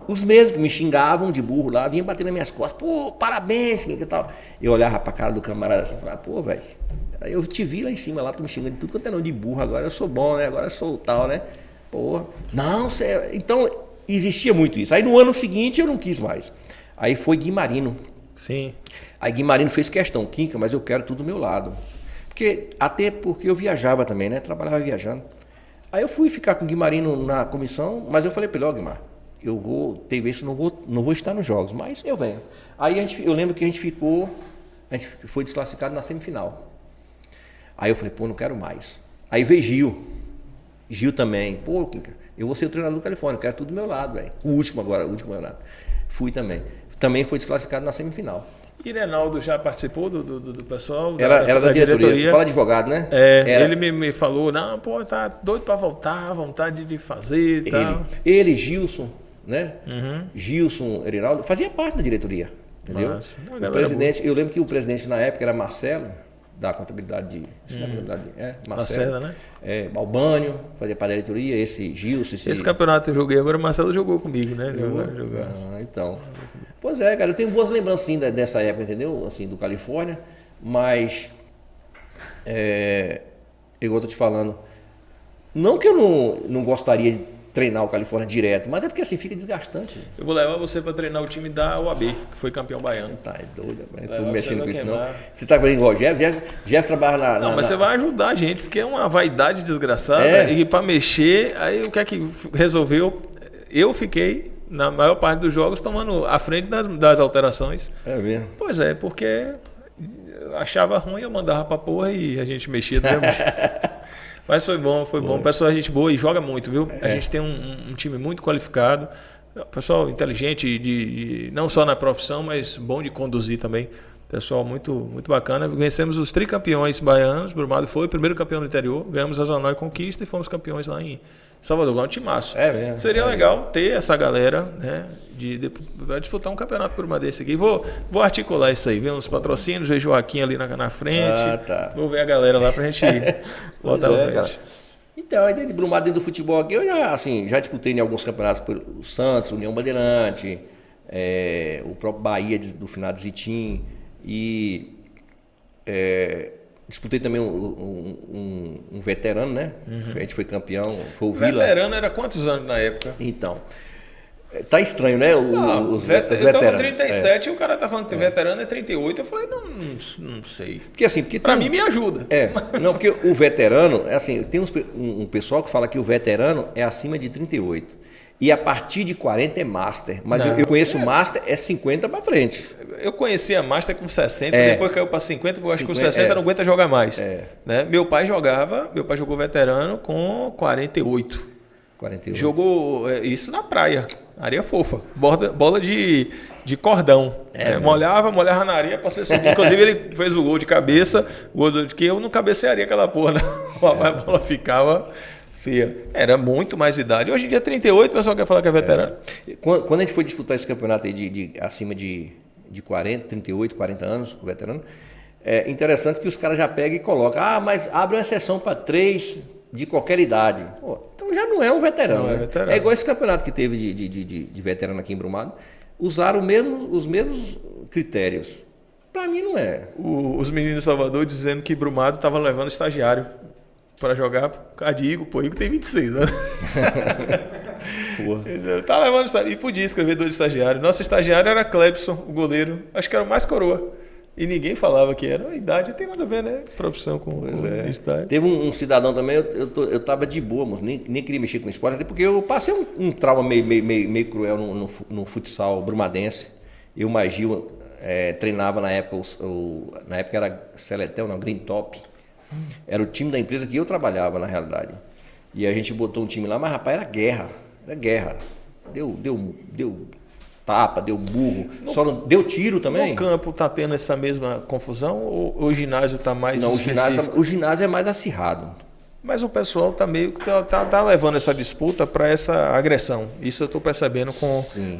os mesmos que me xingavam de burro lá, vinham bater nas minhas costas, pô, parabéns, que tal. Eu olhava pra cara do camarada assim, falava, pô, velho, eu te vi lá em cima, lá, tu me xingando de tudo quanto é nome de burro, agora eu sou bom, né? Agora eu sou tal, né? Porra. Não, você... Então, existia muito isso. Aí no ano seguinte eu não quis mais. Aí foi Guimarino. Sim. Aí Guimarino fez questão, Quinca, mas eu quero tudo do meu lado. Até porque eu viajava também, né? Trabalhava viajando. Aí eu fui ficar com o Guimarino na comissão, mas eu falei para ele, ó, Guimar, tem vezes que não vou estar nos jogos, mas eu venho. Aí eu lembro que a gente foi desclassificado na semifinal. Aí eu falei, pô, não quero mais. Aí veio Gil também, pô, Quinca, eu vou ser o treinador do Califórnia, eu quero tudo do meu lado, velho. O último meu lado. Fui também. Também foi desclassificado na semifinal. E Reinaldo já participou do pessoal? Era da diretoria. Você fala advogado, né? Ele me falou, não, pô, tá doido para voltar, vontade de fazer e tal. Ele, Gilson, né? Gilson, Reinaldo, fazia parte da diretoria, entendeu? Nossa, o presidente, eu lembro que o presidente na época era Marcelo, da contabilidade Marcelo, né? Balbânio, fazia parte da diretoria, esse Gilson. Esse campeonato eu joguei, agora o Marcelo jogou comigo, né? Jogou. Então. Pois é, cara, eu tenho boas lembranças assim, dessa época, entendeu? Assim, do Califórnia, mas igual eu tô te falando, não que eu não gostaria de treinar o Califórnia direto, mas é porque assim fica desgastante. Eu vou levar você para treinar o time da UAB, que foi campeão baiano. Tá, é doido, eu tô mexendo com isso não. Você tá vendo igual o Jeff trabalha Não, mas você vai ajudar a gente, porque é uma vaidade desgraçada, e para mexer, aí o que é que resolveu? Eu fiquei, na maior parte dos jogos, tomando a frente das alterações. É mesmo? Pois é, porque eu achava ruim, eu mandava pra porra e a gente mexia do mesmo jeito. Mas foi bom. O pessoal é gente boa e joga muito, viu? A gente tem um time muito qualificado, pessoal inteligente, não só na profissão, mas bom de conduzir também. Pessoal muito, muito bacana. Vencemos os tricampeões baianos, Brumado foi o primeiro campeão do interior, ganhamos a Zonal e Conquista e fomos campeões lá em Salvador, um timaço. Mesmo. Seria legal ter essa galera, né, para disputar um campeonato por uma desse aqui. Vou articular isso aí, ver uns patrocínios, ver Joaquim ali na frente. Tá. Vou ver a galera lá pra gente botar o frente. Então, aí dentro de Brumado, dentro do futebol aqui, eu já disputei em alguns campeonatos pelo Santos, União Bandeirante, o próprio Bahia do finado Zitim e disputei também um veterano, né? A gente foi campeão, foi o Vila. Veterano era quantos anos na época? Então, tá estranho, né? Os veteranos. Eu tava com 37 e o cara tá falando que veterano é 38. Eu falei, não sei. Porque pra mim me ajuda. Não, porque o veterano, assim, tem um pessoal que fala que o veterano é acima de 38. E a partir de 40 é Master. Mas Não, eu conheço Master, é 50 para frente. Eu conhecia Master com 60, depois caiu para 50, porque eu acho que com 60 não aguenta jogar mais. Né? Meu pai jogou veterano com 48. 48. Jogou isso na praia, areia fofa, bola de cordão. Molhava na areia para ser subido. Inclusive ele fez o gol de cabeça, que eu não cabecearia aquela porra, não. A bola ficava feia. Era muito mais idade. Hoje em dia 38, o pessoal quer falar que é veterano. Quando a gente foi disputar esse campeonato aí de acima de 40, 38, 40 anos, o veterano, é interessante que os caras já pegam e colocam, mas abre uma exceção para 3 de qualquer idade. Pô, então já não é um veterano. Não é veterano. É igual esse campeonato que teve de veterano aqui em Brumado. Usaram os mesmos critérios. Para mim não é. Os meninos de Salvador dizendo que Brumado estava levando estagiário para jogar. Igor tem 26, né? Tá levando estagiário. E podia escrever 2 estagiários. Nosso estagiário era Clebson, o goleiro. Acho que era o mais coroa. E ninguém falava que era. A idade não tem nada a ver, né? Profissão com idade. Teve um cidadão também, eu tava de boa, moço, nem queria mexer com esporte, até porque eu passei um trauma meio cruel no futsal brumadense. Eu, mais Gil, treinava na época, na época era Seletel, não, Green Top. Era o time da empresa que eu trabalhava, na realidade. E a gente botou um time lá, mas rapaz, era guerra. Deu tapa, deu burro, só não deu tiro também. No campo tá tendo essa mesma confusão ou o ginásio tá mais o ginásio é mais acirrado. Mas o pessoal tá meio que tá levando essa disputa para essa agressão. Isso eu tô percebendo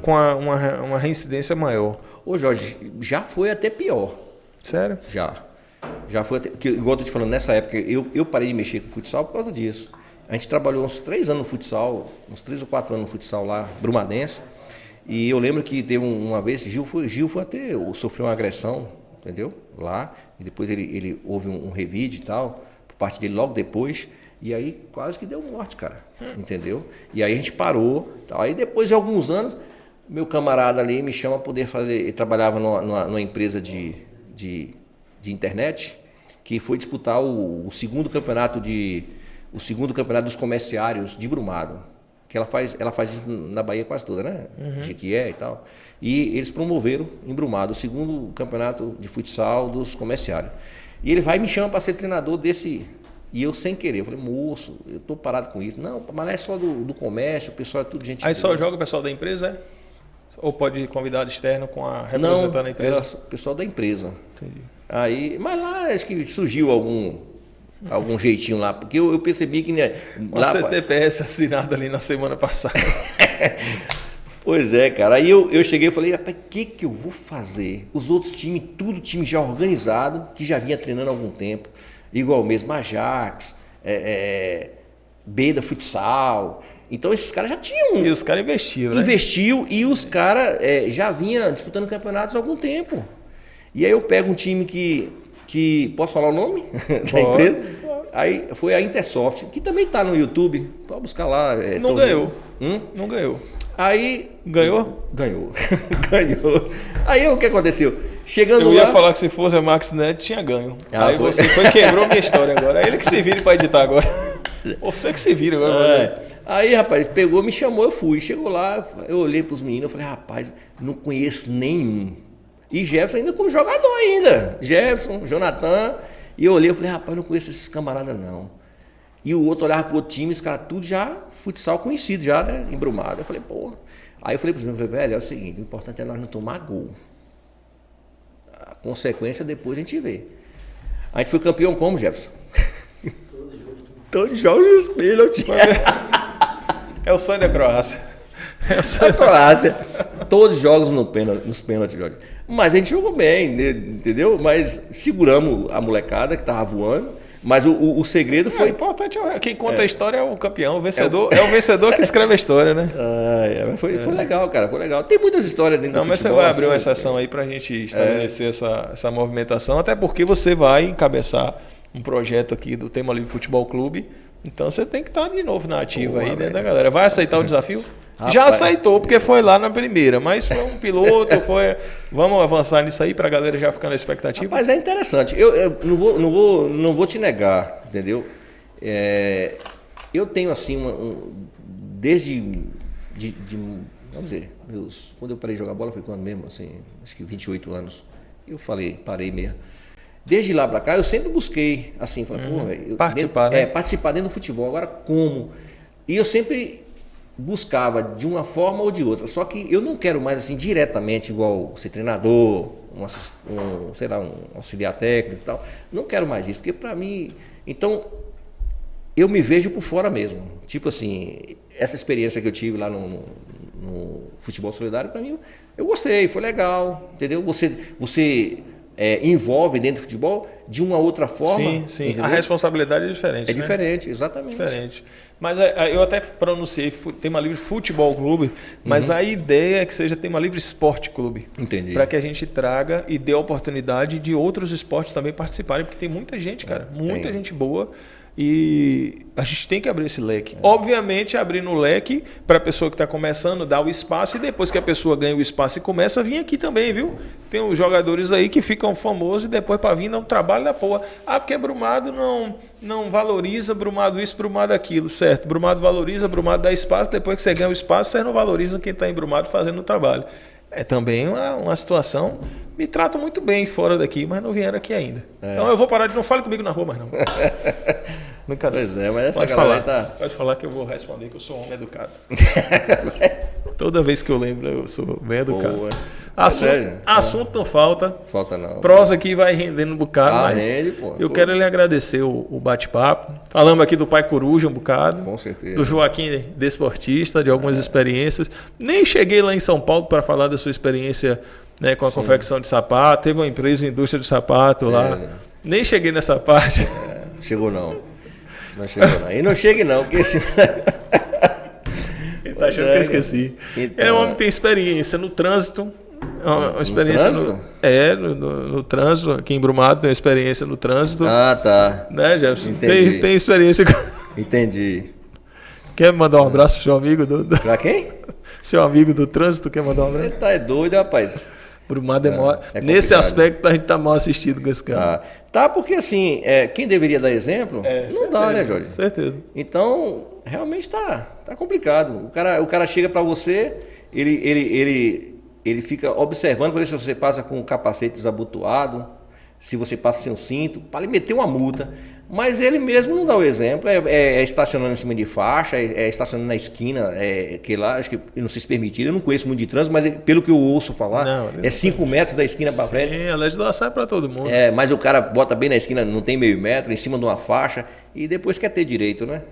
com uma reincidência maior. Ô Jorge, já foi até pior. Sério? Já foi até, igual eu tô te falando, nessa época eu parei de mexer com futsal por causa disso. A gente trabalhou uns 3 anos no futsal, uns 3 ou 4 anos no futsal lá, brumadense. E eu lembro que teve uma vez que Gil foi até, sofreu uma agressão, entendeu? Lá, e depois ele houve um revide e tal, por parte dele logo depois, e aí quase que deu morte, cara, entendeu? E aí a gente parou, tal. Aí depois de alguns anos, meu camarada ali me chama para poder fazer, ele trabalhava numa empresa de internet, que foi disputar o segundo campeonato dos comerciários de Brumado. Que ela faz isso na Bahia quase toda, né? Jequié e tal. E eles promoveram em Brumado o segundo campeonato de futsal dos comerciários. E ele vai e me chama para ser treinador desse. E eu sem querer, eu falei, moço, eu tô parado com isso. Não, mas não é só do comércio, o pessoal é tudo gente. Aí só joga o pessoal da empresa, Ou pode ir convidado externo com a representando a empresa? Não, era o pessoal da empresa. Entendi. Aí, mas lá acho que surgiu algum jeitinho lá, porque eu percebi que... Né, lá CTPS assinado ali na semana passada. Pois é, cara. Aí eu cheguei e falei, rapaz, o que eu vou fazer? Os outros times, tudo time já organizado, que já vinha treinando há algum tempo, igual mesmo Ajax, Beda Futsal. Então esses caras já tinham... E os caras investiram, né? Investiu e os caras já vinham disputando campeonatos há algum tempo. E aí eu pego um time que posso falar o nome da empresa? Aí foi a Intersoft, que também está no YouTube. Pode buscar lá. Não ganhou. Não ganhou. Aí... Ganhou? Ganhou. Ganhou. Aí o que aconteceu? Chegando lá... Eu ia falar que se fosse a MaxNet, tinha ganho. Aí foi. Você quebrou minha história agora. É ele que se vire para editar agora. Você que se vira agora. Aí, rapaz, pegou, me chamou, eu fui. Chegou lá, eu olhei para os meninos, eu falei, rapaz, não conheço nenhum. E Jefferson ainda como jogador ainda. Jefferson, Jonathan. E eu olhei, eu falei, rapaz, não conheço esses camaradas não. E o outro olhava pro outro time, os caras tudo já, futsal conhecido já, né? Embrumado. Eu falei, pô. Aí eu falei pros meninos, velho, é o seguinte, o importante é nós não tomar gol. A consequência depois a gente vê. A gente foi campeão como, Jefferson? Todos os jogos nos pênaltis. É o sonho da Croácia. É o sonho da Croácia. Todos os jogos nos pênaltis, Jorge. Mas a gente jogou bem, entendeu? Mas seguramos a molecada que estava voando. Mas o segredo foi... O importante é quem conta a história é o campeão. O vencedor é o vencedor que escreve a história, né? Foi legal, cara. Foi legal. Tem muitas histórias dentro do futebol. Mas você vai abrir uma exceção aí para a gente estabelecer essa movimentação. Até porque você vai encabeçar um projeto aqui do Tema Livre Futebol Clube. Então você tem que estar de novo na ativa aí dentro da galera. Vai aceitar o desafio? Rapaz. Já aceitou, porque foi lá na primeira, mas foi um piloto, Vamos avançar nisso aí para a galera já ficar na expectativa? Mas é interessante. Eu não vou te negar, entendeu? Eu tenho assim, desde vamos dizer, quando eu parei de jogar bola foi quando mesmo, assim, acho que 28 anos. Eu falei, parei mesmo. Desde lá pra cá, eu sempre busquei, assim, falei, participar, né? Participar dentro do futebol. Agora, como? E eu sempre buscava de uma forma ou de outra. Só que eu não quero mais, assim, diretamente, igual ser treinador, sei lá, um auxiliar técnico e tal. Não quero mais isso, porque pra mim... Então, eu me vejo por fora mesmo. Tipo assim, essa experiência que eu tive lá no futebol solidário, para mim, eu gostei, foi legal, entendeu? Você envolve dentro do futebol de uma outra forma. Sim. Entendeu? A responsabilidade é diferente. É diferente, exatamente. Diferente. Mas eu até pronunciei Tema Livre Futebol Clube, mas a ideia é que seja Tema Livre Esporte Clube. Entendi. Para que a gente traga e dê a oportunidade de outros esportes também participarem, porque tem muita gente, cara, muita gente boa. E a gente tem que abrir esse leque. Obviamente, abrindo o leque para a pessoa que está começando, dar o espaço, e depois que a pessoa ganha o espaço e começa a vir aqui também, viu? Tem os jogadores aí que ficam famosos e depois para vir dá um trabalho da porra. Ah, porque Brumado não valoriza, Brumado isso, Brumado aquilo, certo? Brumado valoriza, Brumado dá espaço, depois que você ganha o espaço, você não valoriza quem está em Brumado fazendo o trabalho. É também uma situação. Me tratam muito bem fora daqui, mas não vieram aqui ainda. Então eu vou parar de... Não fale comigo na rua mais não. Brincadeira. Pois é, mas essa pode galera falar, tá... Pode falar que eu vou responder que eu sou um homem educado. Toda vez que eu lembro, eu sou bem educado. Boa. Assunto não falta. Falta não. Prosa aqui vai rendendo um bocado, mas rende, pô. Eu quero lhe agradecer o bate-papo. Falamos aqui do Pai Coruja um bocado. Com certeza. Do Joaquim desportista, de algumas experiências. Nem cheguei lá em São Paulo para falar da sua experiência, né, com a confecção de sapato. Teve uma empresa, indústria de sapato lá. Nem cheguei nessa parte. Chegou não. Não chegou não. E não chegue não, porque esse... Ele tá achando que eu esqueci. Então, é um homem que tem experiência no trânsito. Uma experiência no trânsito. Aqui em Brumado tem uma experiência no trânsito. Ah, tá. Né, Jefferson? Entendi. Tem experiência. Entendi. Quer mandar um abraço pro seu amigo? Pra quem? Seu amigo do trânsito, quer mandar um abraço? Você tá doido, rapaz. Brumado nesse aspecto a gente tá mal assistido com esse cara. Tá, porque assim, quem deveria dar exemplo, não certeza, dá, né, Jorge? Certeza. Então, realmente tá complicado. O cara chega para você, ele fica observando para ver se você passa com o capacete desabotoado, se você passa sem o cinto, para lhe meter uma multa. Mas ele mesmo não dá o exemplo, estacionando em cima de faixa, estacionando na esquina, que lá, acho que não sei se permitido, eu não conheço muito de trânsito, mas pelo que eu ouço falar, 5 metros da esquina para frente. Sim, a legislação é para todo mundo. Mas o cara bota bem na esquina, não tem meio metro, em cima de uma faixa, e depois quer ter direiro, né?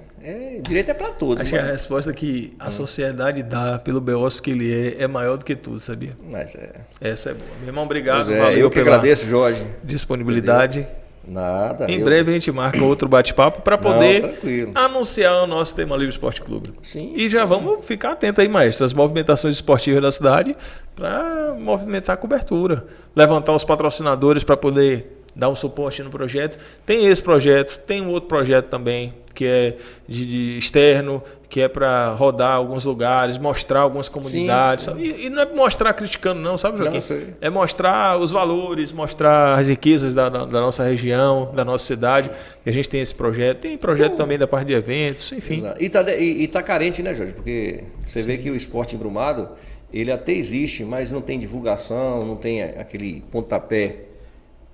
Direito é para todos. Acho que a resposta que a sociedade dá pelo beoço que ele é maior do que tudo, sabia? Mas Essa é boa. Meu irmão, obrigado. Valeu, eu que agradeço, Jorge. Disponibilidade. Entendeu? Nada. Em breve a gente marca outro bate-papo para poder tranquilo, anunciar o nosso Tema Livre Esporte Clube. Sim. E já vamos ficar atento aí, maestro, às movimentações esportivas da cidade para movimentar a cobertura, levantar os patrocinadores para poder dar um suporte no projeto. Tem esse projeto, tem um outro projeto também que é de externo, que é para rodar alguns lugares, mostrar algumas comunidades. E não é mostrar criticando não, sabe, Joaquim? É mostrar os valores, mostrar as riquezas da nossa região, da nossa cidade. E a gente tem esse projeto. Tem projeto também da parte de eventos, enfim. Exato. E tá carente, né, Jorge? Porque você vê que o esporte em Brumado, ele até existe, mas não tem divulgação, não tem aquele pontapé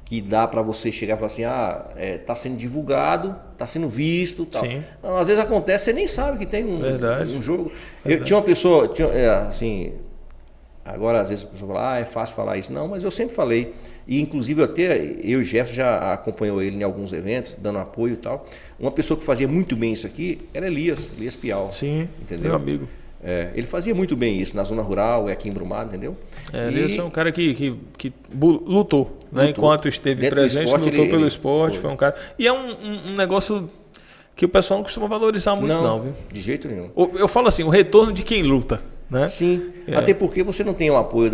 que dá para você chegar e falar assim, tá sendo divulgado, tá sendo visto, tal. Não, às vezes acontece, você nem sabe que tem um jogo. Eu tinha uma pessoa, assim, agora às vezes a pessoa fala, é fácil falar isso. Não, mas eu sempre falei, e inclusive eu e o Jefferson já acompanhou ele em alguns eventos, dando apoio e tal. Uma pessoa que fazia muito bem isso aqui era Elias Pial. Sim, entendeu? Meu amigo. Ele fazia muito bem isso na zona rural, aqui em Brumado, entendeu? Ele é um cara que lutou, né? Enquanto esteve dentro presente, esporte, lutou pelo esporte, foi um cara... E é um negócio que o pessoal não costuma valorizar muito não, viu? De jeito nenhum. Eu falo assim, o retorno de quem luta, né? Sim, até porque você não tem o apoio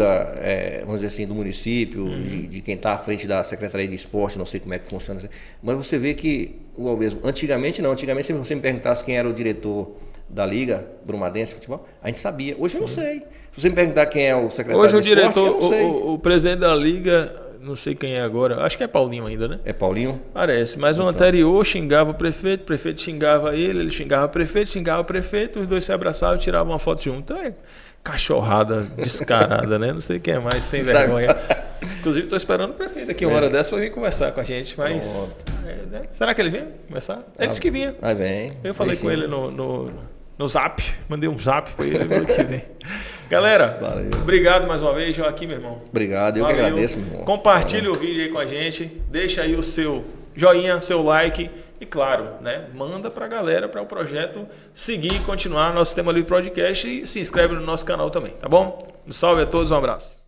vamos dizer assim, do município, de quem está à frente da Secretaria de Esporte, não sei como é que funciona, mas você vê que, igual mesmo, antigamente se você me perguntasse quem era o diretor da Liga Brumadense de Futebol, a gente sabia. Hoje eu não sei. Se você me perguntar quem é o secretário de esporte, eu não sei. O presidente da Liga, não sei quem é agora, acho que é Paulinho ainda, né? É Paulinho? Parece, mas o anterior xingava o prefeito xingava ele xingava o prefeito, os dois se abraçavam e tiravam uma foto junto. Então é cachorrada descarada, né? Não sei quem é mais, sem vergonha. Inclusive, estou esperando o prefeito aqui uma hora dessa para vir conversar com a gente, mas... né? Será que ele vem conversar? Ele disse que vinha. Ah, vem. Eu falei com ele no zap, mandei um zap para ele, falou que vem. Galera, valeu. Obrigado mais uma vez, Joaquim, meu irmão. Obrigado, eu que agradeço, meu irmão. Compartilhe o vídeo aí com a gente, deixa aí o seu joinha, seu like e claro, né, manda pra galera para o projeto seguir e continuar nosso Tema Livre Podcast e se inscreve no nosso canal também, tá bom? Um salve a todos, um abraço.